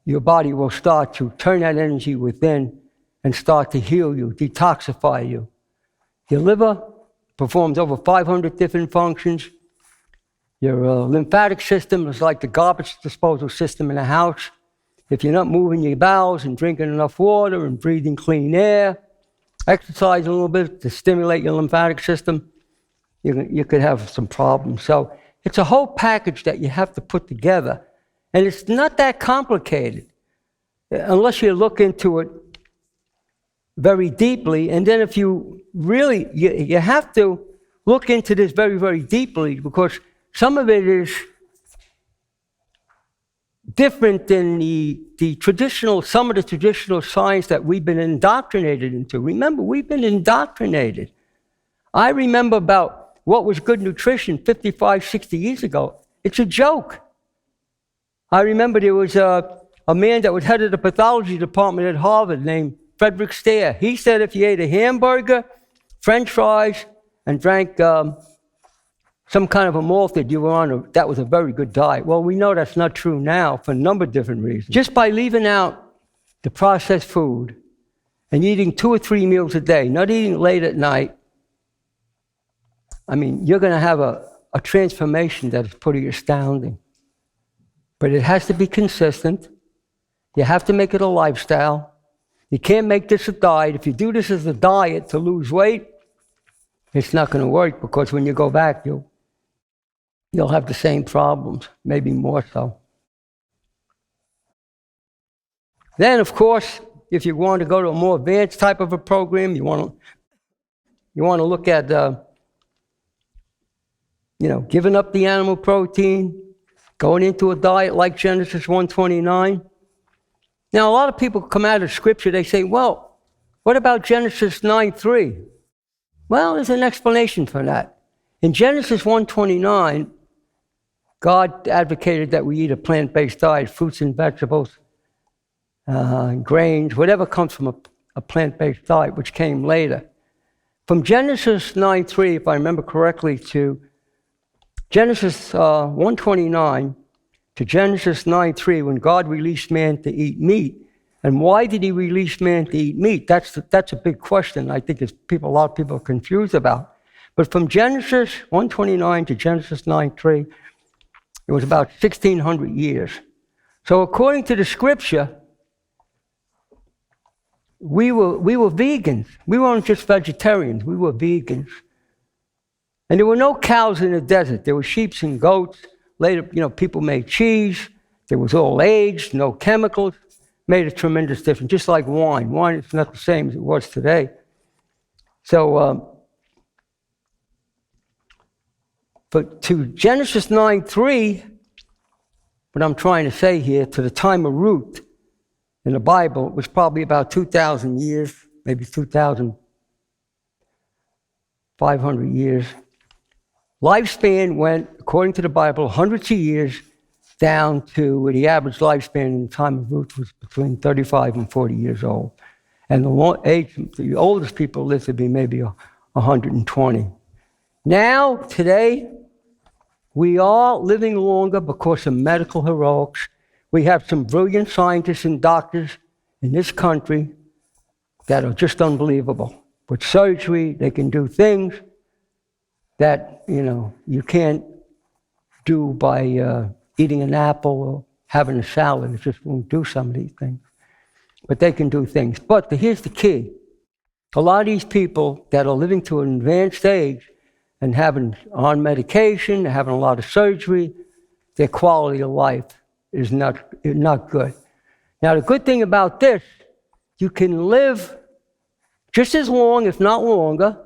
your body will start to turn that energy within and start to heal you, detoxify you. Your liver performs over 500 different functions. Your lymphatic system is like the garbage disposal system in a house. If you're not moving your bowels and drinking enough water and breathing clean air, exercise a little bit to stimulate your lymphatic system, you could have some problems. So it's a whole package that you have to put together. And it's not that complicated unless you look into it very deeply. And then if you really, you have to look into this very, very deeply, because some of it is different than some of the traditional science that we've been indoctrinated into. Remember, we've been indoctrinated. I remember about what was good nutrition 55, 60 years ago. It's a joke. I remember there was a man that was head of the pathology department at Harvard named Frederick Stair. He said if you ate a hamburger, French fries, and drank some kind of a malted, you were on that was a very good diet. Well, we know that's not true now for a number of different reasons. Just by leaving out the processed food and eating 2 or 3 meals a day, not eating late at night, I mean, you're going to have a transformation that is pretty astounding. But it has to be consistent. You have to make it a lifestyle. You can't make this a diet. If you do this as a diet to lose weight, it's not going to work, because when you go back, you'll have the same problems, maybe more so. Then, of course, if you want to go to a more advanced type of a program, you want to look at giving up the animal protein, going into a diet like Genesis 1:29. Now, a lot of people come out of Scripture, they say, well, what about Genesis 9:3? Well, there's an explanation for that. In Genesis 1:29, God advocated that we eat a plant-based diet, fruits and vegetables, grains, whatever comes from a plant-based diet, which came later. From Genesis 9:3, if I remember correctly, to Genesis 1:29 to Genesis 9:3, when God released man to eat meat. And why did he release man to eat meat? That's a big question. I think a lot of people are confused about. But from Genesis 1:29 to Genesis 9:3, it was about 1,600 years. So according to the Scripture, we were vegans. We weren't just vegetarians. We were vegans. And there were no cows in the desert. There were sheep and goats. Later, people made cheese. There was all aged, no chemicals. Made a tremendous difference, just like wine. Wine is not the same as it was today. So, but to Genesis 9:3, what I'm trying to say here, to the time of Ruth in the Bible, it was probably about 2,000 years, maybe 2,500 years. Lifespan went, according to the Bible, hundreds of years, down to the average lifespan in the time of Ruth was between 35 and 40 years old. And the oldest people lived to be maybe 120. Now, today, we are living longer because of medical heroics. We have some brilliant scientists and doctors in this country that are just unbelievable. With surgery, they can do things that, you can't do by eating an apple or having a salad. It just won't do some of these things. But they can do things. But here's the key. A lot of these people that are living to an advanced age and on medication, having a lot of surgery, their quality of life is not good. Now, the good thing about this, you can live just as long, if not longer,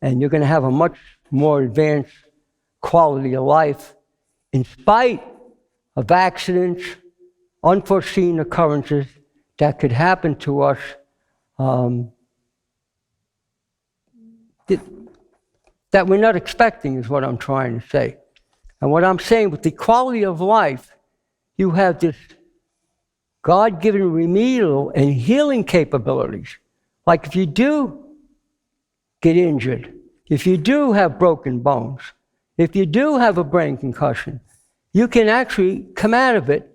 and you're going to have a much more advanced quality of life in spite of accidents, unforeseen occurrences that could happen to us that we're not expecting, is what I'm trying to say. And what I'm saying, with the quality of life, you have this God-given remedial and healing capabilities. Like if you do get injured, if you do have broken bones, if you do have a brain concussion, you can actually come out of it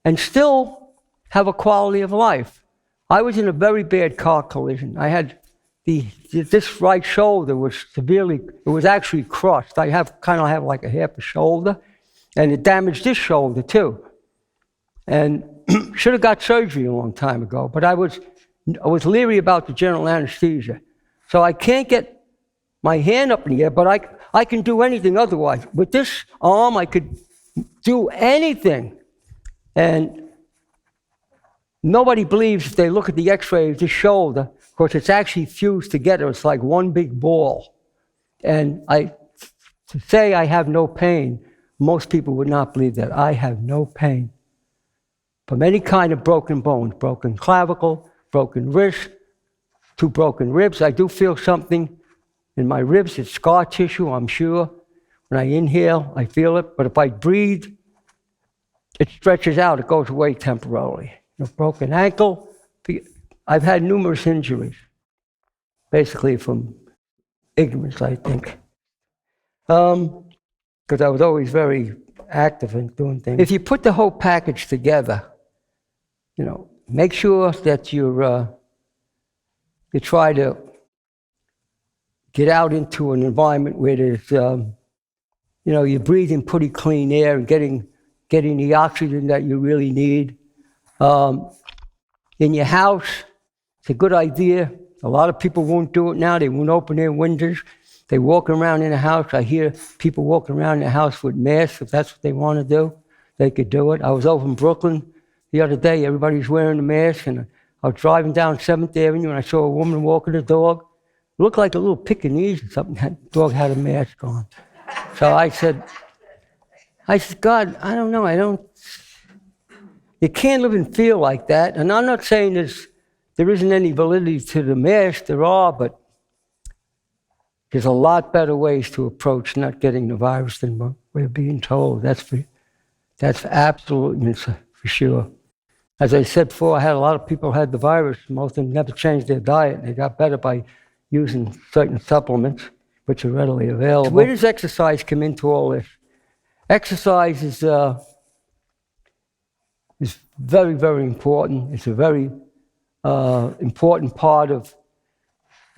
and still have a quality of life. I was in a very bad car collision. I had this right shoulder was actually crushed. I kind of have like a half a shoulder, and it damaged this shoulder too. And should have got surgery a long time ago, but I was leery about the general anesthesia. So I can't get my hand up in the air, but I can do anything otherwise. With this arm, I could do anything. And nobody believes, if they look at the x-ray of this shoulder, of course, it's actually fused together. It's like one big ball. And to say I have no pain, most people would not believe that. I have no pain from any kind of broken bones, broken clavicle, broken wrist, 2 broken ribs. I do feel something in my ribs. It's scar tissue, I'm sure. When I inhale, I feel it. But if I breathe, it stretches out. It goes away temporarily. Broken ankle. I've had numerous injuries, basically from ignorance, I think. because I was always very active in doing things. If you put the whole package together, make sure that you try to get out into an environment where there's, you're breathing pretty clean air and getting the oxygen that you really need. In your house, it's a good idea. A lot of people won't do it now. They won't open their windows. They walk around in the house. I hear people walking around in the house with masks. If that's what they want to do, they could do it. I was over in Brooklyn the other day. Everybody's wearing a mask, and I was driving down 7th Avenue, and I saw a woman walking a dog. It looked like a little Pekingese or something. That dog had a mask on. So I said, God, I don't know. You can't live and feel like that. And I'm not saying there isn't any validity to the mask. There are, but there's a lot better ways to approach not getting the virus than what we're being told. That's absolutely for sure. As I said before, I had a lot of people who had the virus. Most of them never changed their diet. They got better by using certain supplements, which are readily available. Where does exercise come into all this? Exercise is very, very important. It's a very important part of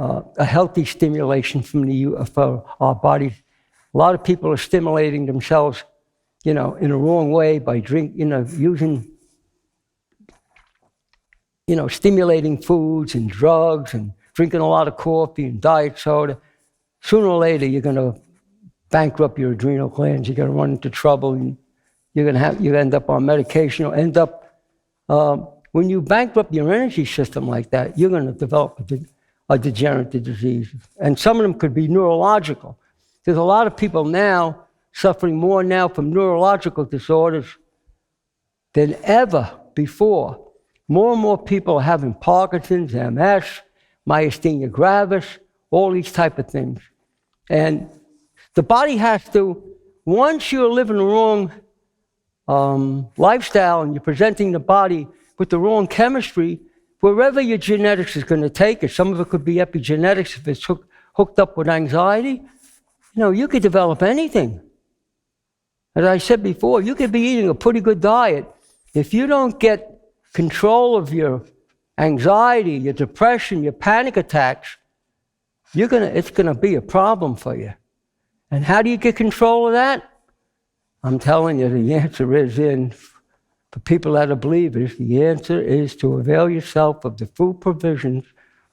a healthy stimulation for our bodies. A lot of people are stimulating themselves, in a wrong way by using, stimulating foods and drugs and drinking a lot of coffee and diet soda. Sooner or later, you're going to bankrupt your adrenal glands. You're going to run into trouble, and you end up on medication, or end up when you bankrupt your energy system like that, you're going to develop a degenerative disease. And some of them could be neurological. There's a lot of people now suffering more now from neurological disorders than ever before. More and more people are having Parkinson's, MS, myasthenia gravis, all these type of things. And the body has to, once you're living the wrong lifestyle and you're presenting the body with the wrong chemistry, wherever your genetics is going to take it, some of it could be epigenetics if it's hooked up with anxiety, you could develop anything. As I said before, you could be eating a pretty good diet. If you don't get control of your anxiety, your depression, your panic attacks, it's going to be a problem for you. And how do you get control of that? I'm telling you, the answer is for people that are believers, the answer is to avail yourself of the full provisions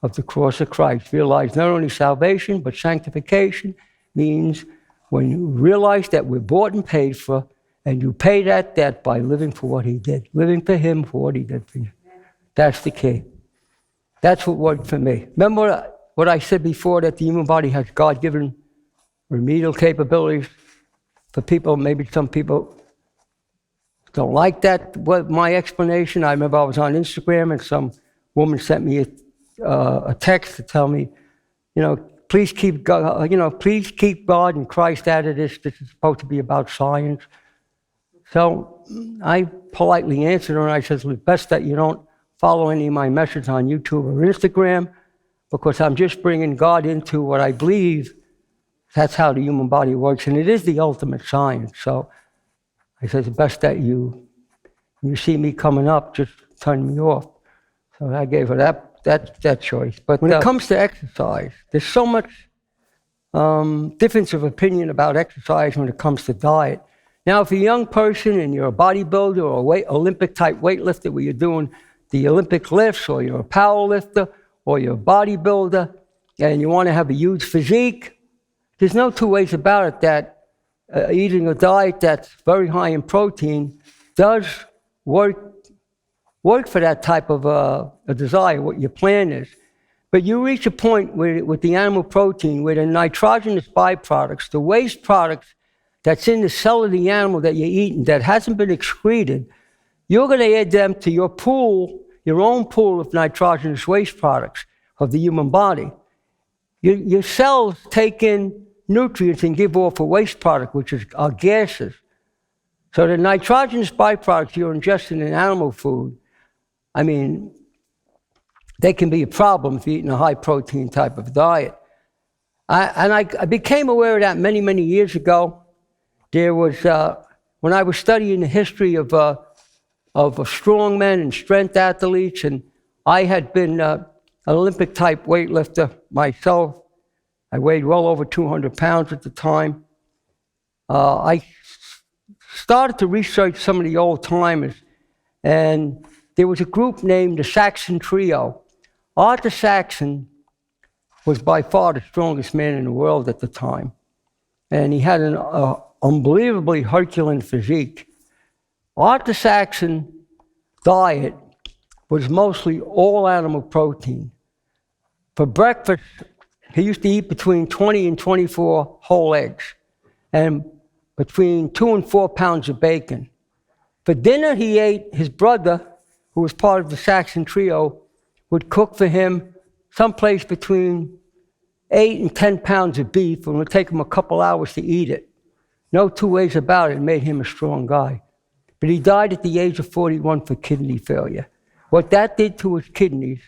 of the cross of Christ. Realize not only salvation, but sanctification means when you realize that we're bought and paid for, and you pay that debt by living for what he did, living for him for what he did for you. That's the key. That's what worked for me. Remember what I said before, that the human body has God-given remedial capabilities for people. Maybe some people don't like that, my explanation. I remember I was on Instagram and some woman sent me a text to tell me, please keep God, please keep God and Christ out of this. This is supposed to be about science. So I politely answered her, and I said, it's best that you don't follow any of my messages on YouTube or Instagram, because I'm just bringing God into what I believe. That's how the human body works, and it is the ultimate science. So I said, it's best that you see me coming up, just turn me off. So I gave her that choice. But when it comes to exercise, there's so much difference of opinion about exercise when it comes to diet. Now, if you're a young person and you're a bodybuilder or Olympic-type weightlifter, where you're doing the Olympic lifts, or you're a power lifter, or you're a bodybuilder, and you want to have a huge physique, there's no two ways about it that eating a diet that's very high in protein does work for that type of a desire, what your plan is. But you reach a point where, with the animal protein, where the nitrogenous byproducts, the waste products that's in the cell of the animal that you're eating that hasn't been excreted, you're going to add them to your pool, your own pool of nitrogenous waste products of the human body. Your cells take in nutrients and give off a waste product, which are gases. So the nitrogenous byproducts you're ingesting in animal food, they can be a problem if you're eating a high protein type of diet. I became aware of that many, many years ago. There was, when I was studying the history of strongmen and strength athletes, and I had been an Olympic-type weightlifter myself. I weighed well over 200 pounds at the time. I started to research some of the old-timers, and there was a group named the Saxon Trio. Arthur Saxon was by far the strongest man in the world at the time, and he had an unbelievably Herculean physique. Arthur Saxon's diet was mostly all animal protein. For breakfast, he used to eat between 20 and 24 whole eggs and between 2 and 4 pounds of bacon. For dinner, he ate, his brother, who was part of the Saxon Trio, would cook for him someplace between 8 and 10 pounds of beef, and it would take him a couple hours to eat it. No two ways about it. It made him a strong guy. But he died at the age of 41 for kidney failure. What that did to his kidneys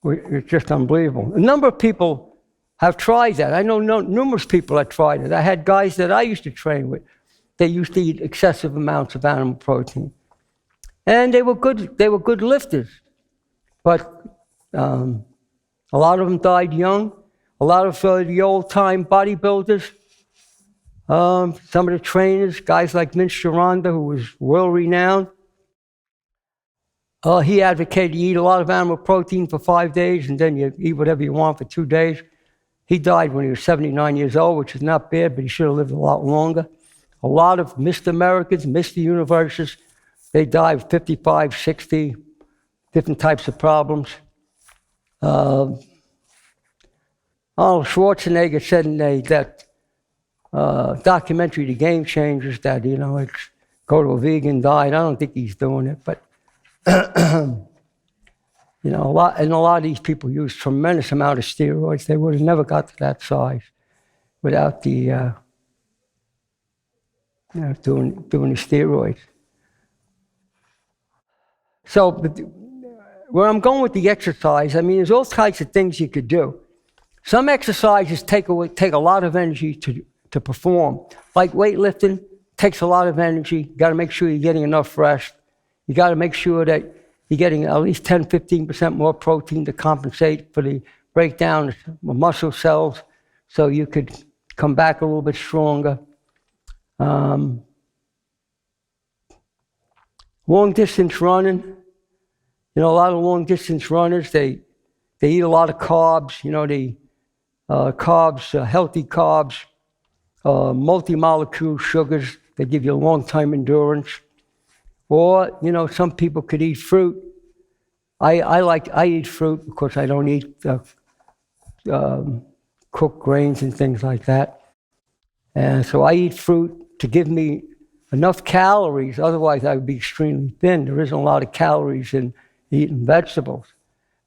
was just unbelievable. A number of people have tried that. I know numerous people have tried it. I had guys that I used to train with. They used to eat excessive amounts of animal protein. And they were good lifters. But a lot of them died young. A lot of the old-time bodybuilders, some of the trainers, guys like Vince Gironda, who was world-renowned, he advocated you eat a lot of animal protein for 5 days, and then you eat whatever you want for 2 days. He died when he was 79 years old, which is not bad, but he should have lived a lot longer. A lot of Mr. Americans, Mr. Universes, they died at 55, 60, different types of problems. Arnold Schwarzenegger said in that documentary, The Game Changers, that, it's go to a vegan diet. I don't think he's doing it, but, a lot of these people use tremendous amount of steroids. They would have never got to that size without the, doing the steroids. So, where I'm going with the exercise, there's all types of things you could do. Some exercises take a lot of energy to perform. Like weightlifting takes a lot of energy. You got to make sure you're getting enough rest. You got to make sure that you're getting at least 10, 15% more protein to compensate for the breakdown of muscle cells, so you could come back a little bit stronger. Long distance running. A lot of long distance runners, they eat a lot of carbs. Healthy carbs, multi-molecule sugars. They give you a long-time endurance. Or, some people could eat fruit. I eat fruit because I don't eat cooked grains and things like that. And so I eat fruit to give me enough calories. Otherwise, I would be extremely thin. There isn't a lot of calories in eating vegetables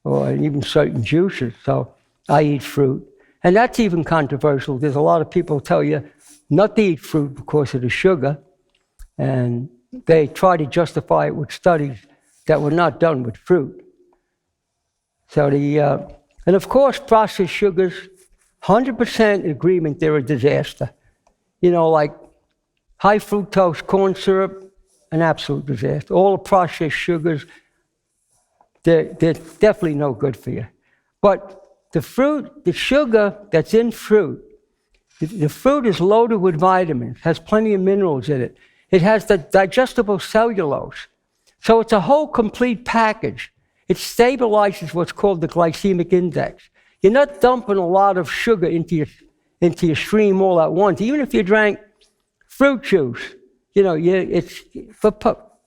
or even certain juices. So I eat fruit. And that's even controversial. There's a lot of people tell you not to eat fruit because of the sugar. And they try to justify it with studies that were not done with fruit. So and of course, processed sugars, 100% agreement they're a disaster. Like high fructose corn syrup, an absolute disaster. All the processed sugars, they're definitely no good for you. But the sugar that's in fruit, the fruit is loaded with vitamins, has plenty of minerals in it. It has the digestible cellulose. So it's a whole complete package. It stabilizes what's called the glycemic index. You're not dumping a lot of sugar into your stream all at once. Even if you drank fruit juice,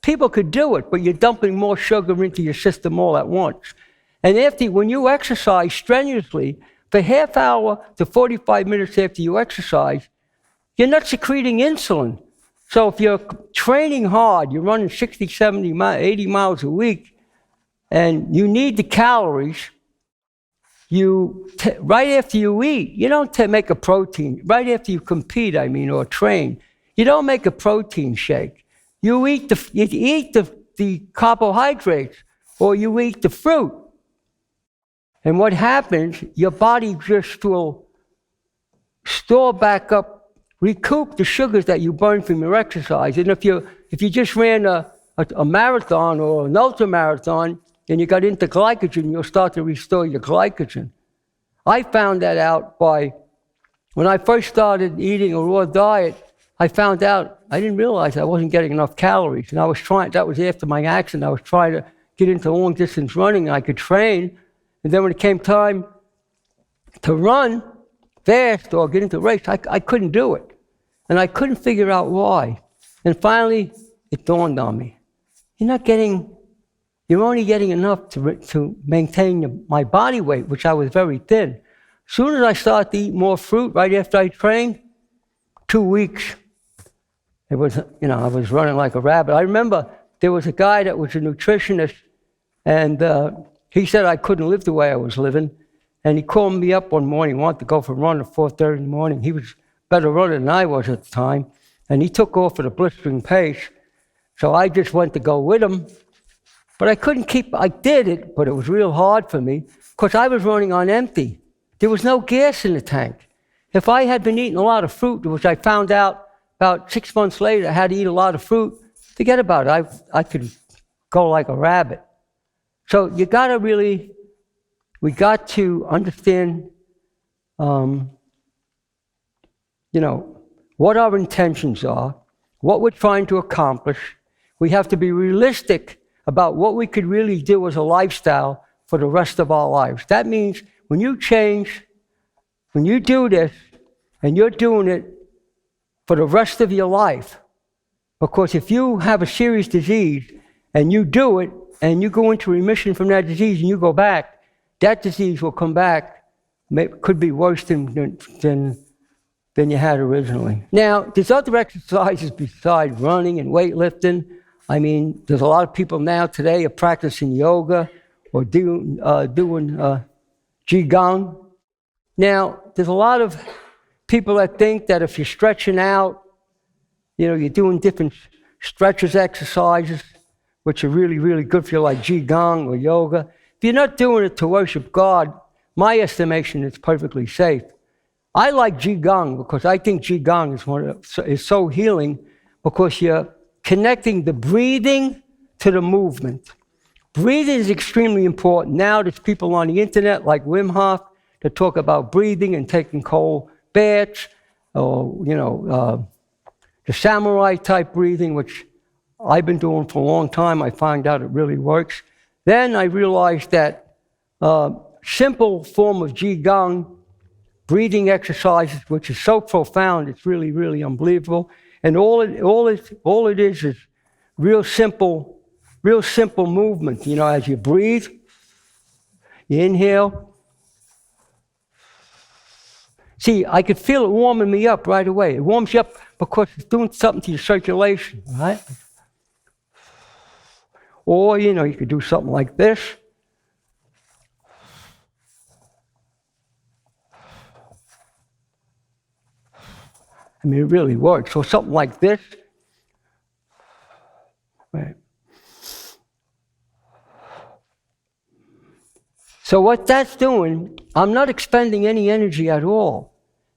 people could do it, but you're dumping more sugar into your system all at once. And when you exercise strenuously, for half hour to 45 minutes after you exercise, you're not secreting insulin. So if you're training hard, you're running 60, 70, 80 miles a week, and you need the calories, right after you eat, you don't make a protein. Right after you compete, or train, you don't make a protein shake. You eat the carbohydrates, or you eat the fruit. And what happens, your body just will store back up, recoup the sugars that you burn from your exercise. And if you just ran a marathon or an ultramarathon and you got into glycogen, you'll start to restore your glycogen. I found that out when I first started eating a raw diet. I found out, I didn't realize I wasn't getting enough calories. And that was after my accident. I was trying to get into long distance running, and I could train. And then when it came time to run fast or get into a race, I couldn't do it. And I couldn't figure out why. And finally, it dawned on me. You're only getting enough to maintain my body weight, which I was very thin. As soon as I started to eat more fruit right after I trained, 2 weeks, I was running like a rabbit. I remember there was a guy that was a nutritionist, and he said I couldn't live the way I was living. And he called me up one morning, wanted to go for a run at 4:30 in the morning. He was a better runner than I was at the time. And he took off at a blistering pace. So I just went to go with him. But I did it, but it was real hard for me because I was running on empty. There was no gas in the tank. If I had been eating a lot of fruit, which I found out about 6 months later, I had to eat a lot of fruit, forget about it. I could go like a rabbit. So we got to understand, what our intentions are, what we're trying to accomplish. We have to be realistic about what we could really do as a lifestyle for the rest of our lives. That means when you change, when you do this, and you're doing it for the rest of your life, because if you have a serious disease and you do it and you go into remission from that disease and you go back, that disease will come back, could be worse than you had originally. Now, there's other exercises besides running and weightlifting. I mean, there's a lot of people now today are practicing yoga or doing Qigong. Now, there's a lot of people that think that if you're stretching out, you're doing different stretches exercises, which are really, really good for you, like Qigong or yoga. If you're not doing it to worship God, my estimation, it's perfectly safe. I like Qigong because I think Qigong is so healing because you're connecting the breathing to the movement. Breathing is extremely important. Now there's people on the internet like Wim Hof that talk about breathing and taking cold baths, or the samurai type breathing, which I've been doing for a long time. I find out it really works. Then I realized that simple form of Qigong, breathing exercises, which is so profound, it's really, really unbelievable. And all it is real simple movement. As you breathe, you inhale. See, I could feel it warming me up right away. It warms you up because it's doing something to your circulation, right? Or, you could do something like this. I mean, it really works. So something like this. Right. So what that's doing, I'm not expending any energy at all.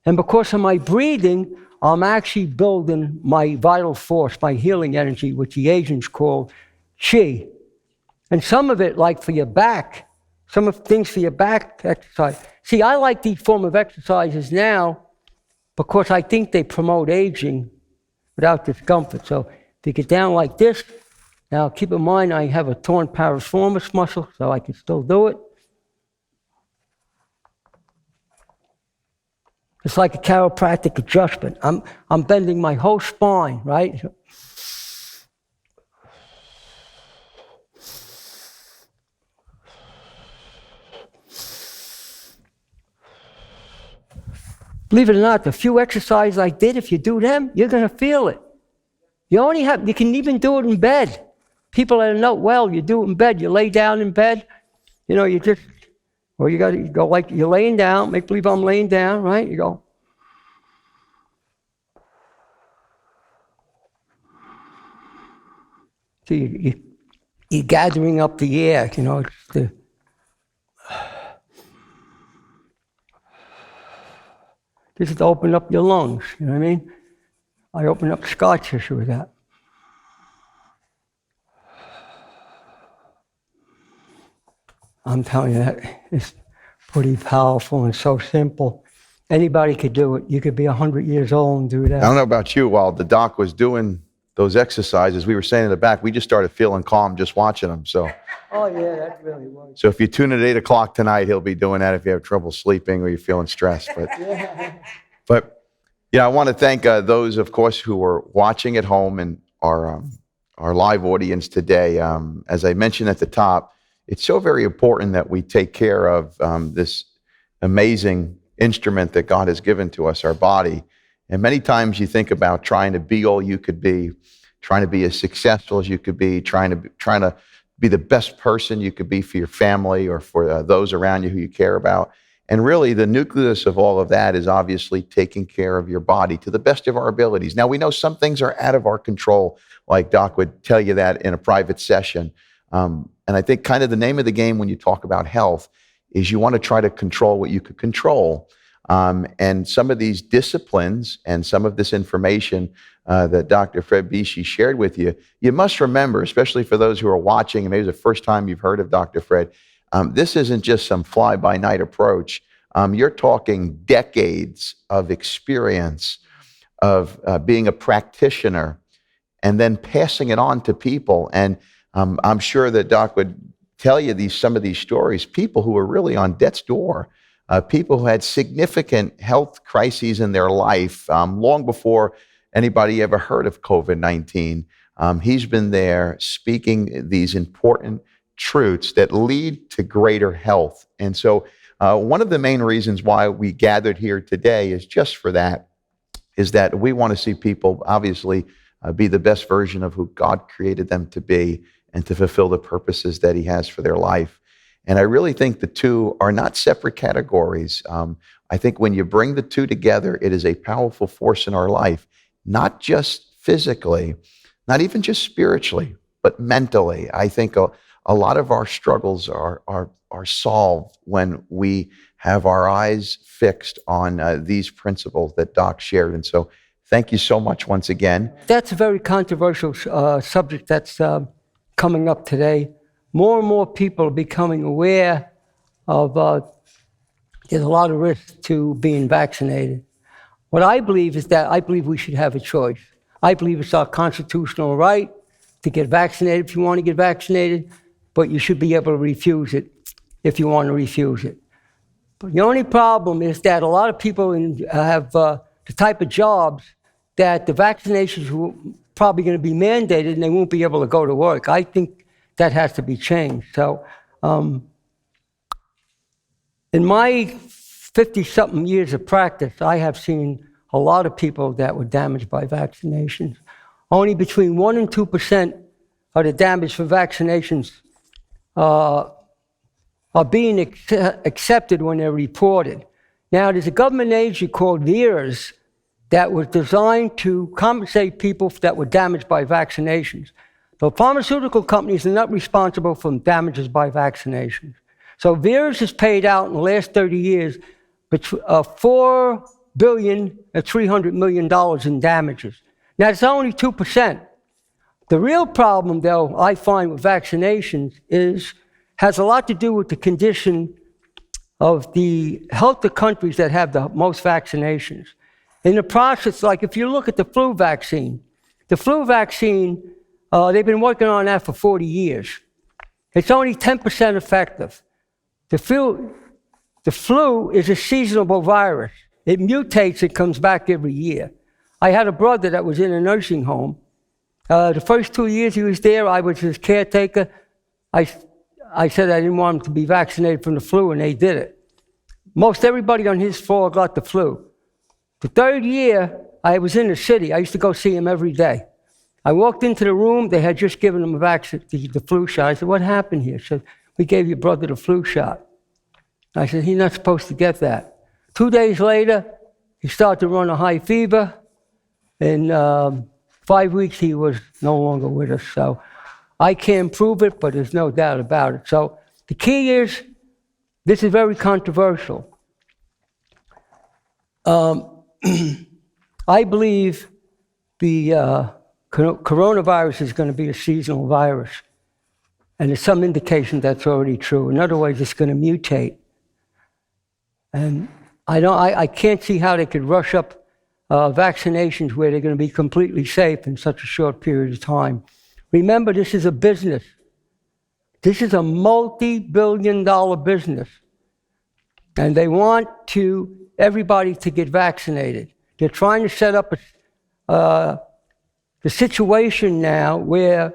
And because of my breathing, I'm actually building my vital force, my healing energy, which the Asians call Qi. And some of it, like for your back, some of the things for your back exercise. See, I like these form of exercises now because I think they promote aging without discomfort. So if you get down like this, now keep in mind I have a torn piriformis muscle, so I can still do it. It's like a chiropractic adjustment. I'm bending my whole spine, right? Believe it or not, the few exercises I did, if you do them, you're going to feel it. You can even do it in bed. People that know, well, you do it in bed. You lay down in bed, you just, well, you go like you're laying down. Make believe I'm laying down, right? You go. So you're gathering up the air, This is to open up your lungs, you know what I mean? I open up scar tissue with that. I'm telling you, that is pretty powerful and so simple. Anybody could do it. You could be 100 years old and do that. I don't know about you, while the doc was doing those exercises, we were saying in the back, we just started feeling calm just watching them. So, Oh, yeah, that really was. so if you tune in at 8 o'clock tonight, he'll be doing that if you have trouble sleeping or you're feeling stressed. But yeah, I want to thank those, of course, who are watching at home and our live audience today. As I mentioned at the top, it's so very important that we take care of this amazing instrument that God has given to us, our body. And many times you think about trying to be all you could be, trying to be as successful as you could be, trying to be the best person you could be for your family or for those around you who you care about. And really, the nucleus of all of that is obviously taking care of your body to the best of our abilities. Now, we know some things are out of our control, like Doc would tell you that in a private session. And I think kind of the name of the game when you talk about health is you want to try to control what you could control. And some of these disciplines and some of this information that Dr. Fred Bisci shared with you, you must remember, especially for those who are watching, and maybe it's the first time you've heard of Dr. Fred, this isn't just some fly-by-night approach. You're talking decades of experience of being a practitioner and then passing it on to people. And I'm sure that Doc would tell you some of these stories, people who were really on death's door, people who had significant health crises in their life long before anybody ever heard of COVID-19. He's been there speaking these important truths that lead to greater health. And so one of the main reasons why we gathered here today is just for that, is that we want to see people obviously be the best version of who God created them to be and to fulfill the purposes that he has for their life. And I really think the two are not separate categories. I think when you bring the two together, it is a powerful force in our life, not just physically, not even just spiritually, but mentally. I think a lot of our struggles are solved when we have our eyes fixed on these principles that Doc shared. And so thank you so much once again. That's a very controversial subject that's coming up today. More and more people are becoming aware of there's a lot of risk to being vaccinated. What I believe is that I believe we should have a choice. I believe it's our constitutional right to get vaccinated if you want to get vaccinated, but you should be able to refuse it if you want to refuse it. But the only problem is that a lot of people have the type of jobs that the vaccinations are probably going to be mandated and they won't be able to go to work. I think that has to be changed. So in my 50-something years of practice, I have seen a lot of people that were damaged by vaccinations. Only between 1% and 2% of the damage from vaccinations are being accepted when they're reported. Now, there's a government agency called VAERS that was designed to compensate people that were damaged by vaccinations. So pharmaceutical companies are not responsible for damages by vaccinations. So VAERS has paid out in the last 30 years $4 billion and $300 million in damages. Now, it's only 2%. The real problem, though, I find with vaccinations has a lot to do with the condition of the health of countries that have the most vaccinations. In the process, like if you look at the flu vaccine, they've been working on that for 40 years. It's only 10% effective. The flu is a seasonal virus. It mutates, it comes back every year. I had a brother that was in a nursing home. The first 2 years he was there, I was his caretaker. I said I didn't want him to be vaccinated from the flu, and they did it. Most everybody on his floor got the flu. The third year, I was in the city. I used to go see him every day. I walked into the room. They had just given him a vaccine, the flu shot. I said, "What happened here?" He said, "We gave your brother the flu shot." I said, "He's not supposed to get that." 2 days later, he started to run a high fever. In 5 weeks, he was no longer with us. So I can't prove it, but there's no doubt about it. So the key is, this is very controversial. I believe the coronavirus is going to be a seasonal virus. And there's some indication that's already true. In other words, it's going to mutate. And I can't see how they could rush up vaccinations where they're going to be completely safe in such a short period of time. Remember, this is a business. This is a multi-billion-dollar business. And they want everybody to get vaccinated. They're trying to set up the situation now where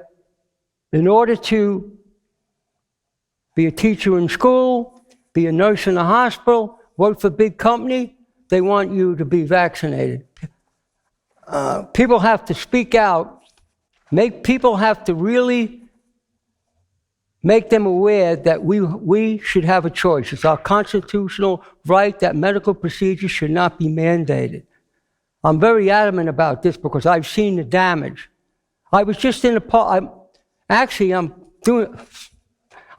in order to be a teacher in school, be a nurse in a hospital, work for a big company, they want you to be vaccinated. People have to speak out. People have to really make them aware that we should have a choice. It's our constitutional right that medical procedures should not be mandated. I'm very adamant about this because I've seen the damage. I was just in a park. I'm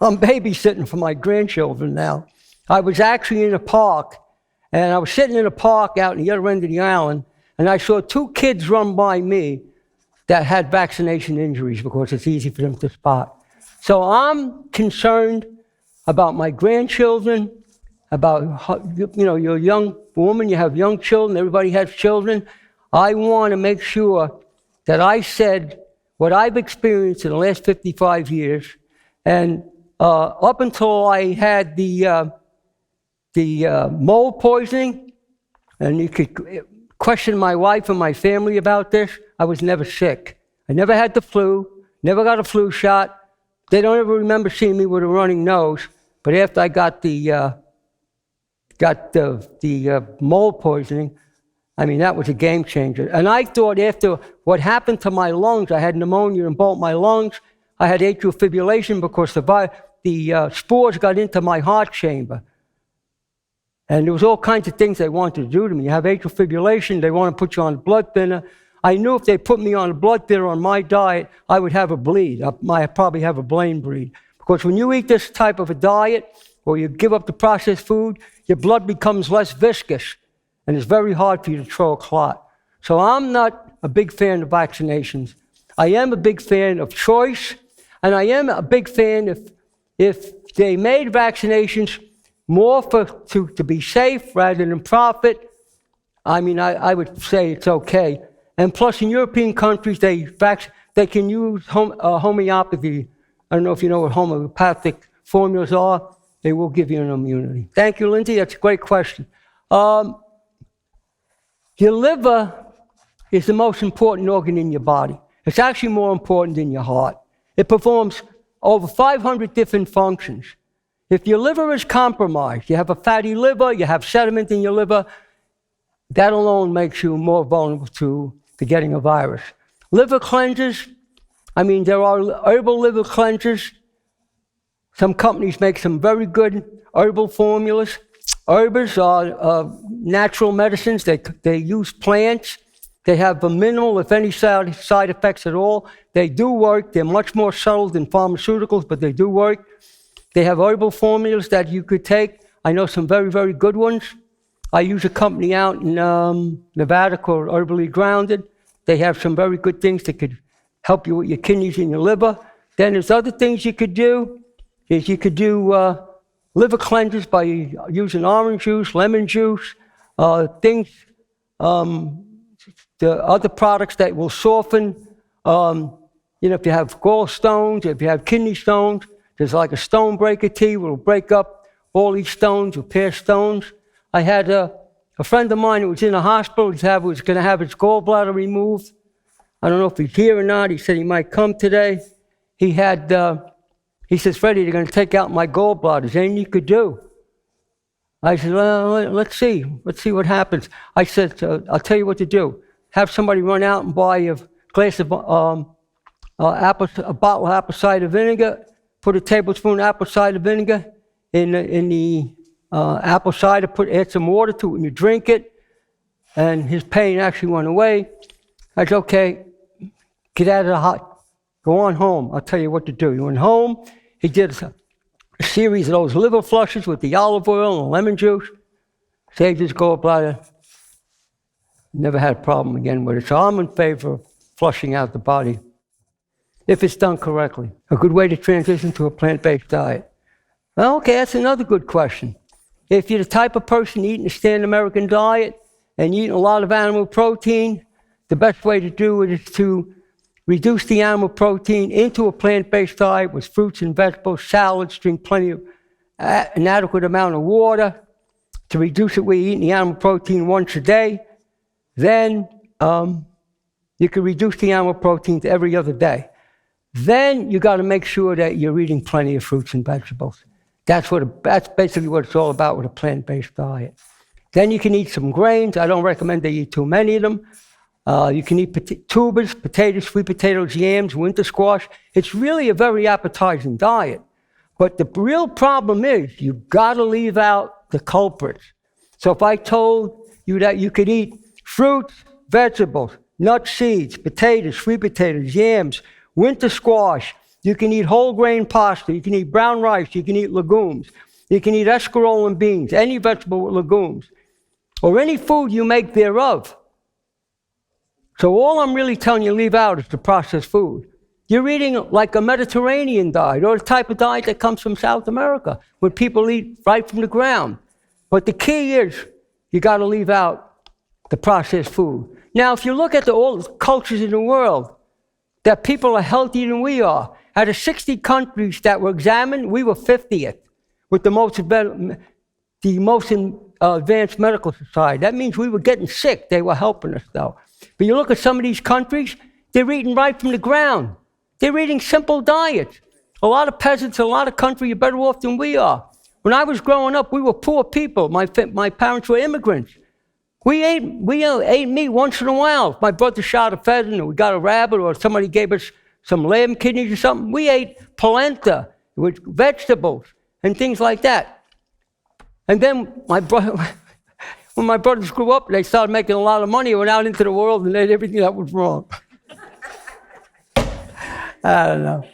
babysitting for my grandchildren now. I was actually in a park, and I was sitting in a park out in the other end of the island, and I saw two kids run by me that had vaccination injuries because it's easy for them to spot. So I'm concerned about my grandchildren, about, you're a young woman, you have young children, everybody has children. I want to make sure that I said what I've experienced in the last 55 years, and up until I had the mold poisoning, and you could question my wife and my family about this, I was never sick. I never had the flu, never got a flu shot. They don't ever remember seeing me with a running nose, but after I got the mold poisoning, I mean, that was a game changer. And I thought after what happened to my lungs, I had pneumonia in both my lungs, I had atrial fibrillation because the spores got into my heart chamber. And there was all kinds of things they wanted to do to me. You have atrial fibrillation, they want to put you on a blood thinner. I knew if they put me on a blood thinner on my diet, I would have a bleed. I might probably have a brain bleed. Because when you eat this type of a diet, or you give up the processed food, your blood becomes less viscous, and it's very hard for you to throw a clot. So I'm not a big fan of vaccinations. I am a big fan of choice, and I am a big fan if they made vaccinations more to be safe rather than profit. I mean, I would say it's okay. And plus, in European countries, they can use homeopathy. I don't know if you know what homeopathic formulas are. They will give you an immunity. Thank you, Lindsay. That's a great question. Your liver is the most important organ in your body. It's actually more important than your heart. It performs over 500 different functions. If your liver is compromised, you have a fatty liver, you have sediment in your liver, that alone makes you more vulnerable to getting a virus. Liver cleanses, I mean, there are herbal liver cleansers. Some companies make some very good herbal formulas. Herbs are natural medicines. They use plants. They have a minimal, if any, side effects at all. They do work. They're much more subtle than pharmaceuticals, but they do work. They have herbal formulas that you could take. I know some very, very good ones. I use a company out in Nevada called Herbally Grounded. They have some very good things that could help you with your kidneys and your liver. Then there's other things you could do. You could do liver cleanses by using orange juice, lemon juice, the other products that will soften. If you have gallstones, if you have kidney stones, there's like a stone breaker tea will break up all these stones, repair stones. I had a friend of mine who was in a hospital. He was going to have his gallbladder removed. I don't know if he's here or not. He said he might come today. He says, Freddie, they're going to take out my gallbladder. Is there anything you could do? I said, well, let's see. Let's see what happens. I said, I'll tell you what to do. Have somebody run out and buy a glass of a bottle of apple cider vinegar, put a tablespoon of apple cider vinegar in the apple cider, add some water to it, and you drink it, and his pain actually went away. I said, okay, get out of the hot, go on home. I'll tell you what to do. He went home, he did a series of those liver flushes with the olive oil and lemon juice, saved his gallbladder. Never had a problem again with it. So I'm in favor of flushing out the body if it's done correctly. A good way to transition to a plant-based diet. Well, okay, that's another good question. If you're the type of person eating a standard American diet and you're eating a lot of animal protein, the best way to do it is to reduce the animal protein into a plant-based diet with fruits and vegetables, salads, drink plenty of an adequate amount of water to reduce it where you're eating the animal protein once a day. Then you can reduce the animal protein to every other day. Then you got to make sure that you're eating plenty of fruits and vegetables. That's basically what it's all about with a plant-based diet. Then you can eat some grains. I don't recommend they eat too many of them. You can eat tubers, potatoes, sweet potatoes, yams, winter squash. It's really a very appetizing diet. But the real problem is you've got to leave out the culprits. So if I told you that you could eat fruits, vegetables, nuts, seeds, potatoes, sweet potatoes, yams, winter squash, you can eat whole grain pasta, you can eat brown rice, you can eat legumes, you can eat escarole and beans, any vegetable with legumes, or any food you make thereof. So all I'm really telling you to leave out is the processed food. You're eating like a Mediterranean diet, or the type of diet that comes from South America, where people eat right from the ground. But the key is, you got to leave out the processed food. Now, if you look at all the cultures in the world, that people are healthier than we are. Out of 60 countries that were examined, we were 50th with the most advanced medical society. That means we were getting sick. They were helping us, though. But you look at some of these countries, they're eating right from the ground. They're eating simple diets. A lot of peasants in a lot of countries are better off than we are. When I was growing up, we were poor people. My parents were immigrants. We ate meat once in a while. If my brother shot a pheasant or we got a rabbit or somebody gave us some lamb kidneys or something, we ate polenta with vegetables and things like that. And then when my brothers grew up, they started making a lot of money, went out into the world and did everything that was wrong. I don't know.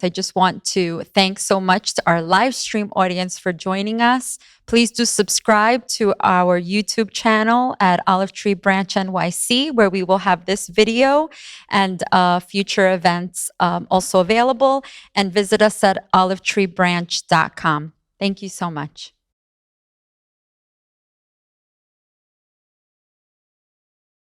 I just want to thank so much to our live stream audience for joining us. Please do subscribe to our YouTube channel at Olive Tree Branch NYC, where we will have this video and future events also available. And visit us at olivetreebranch.com. Thank you so much.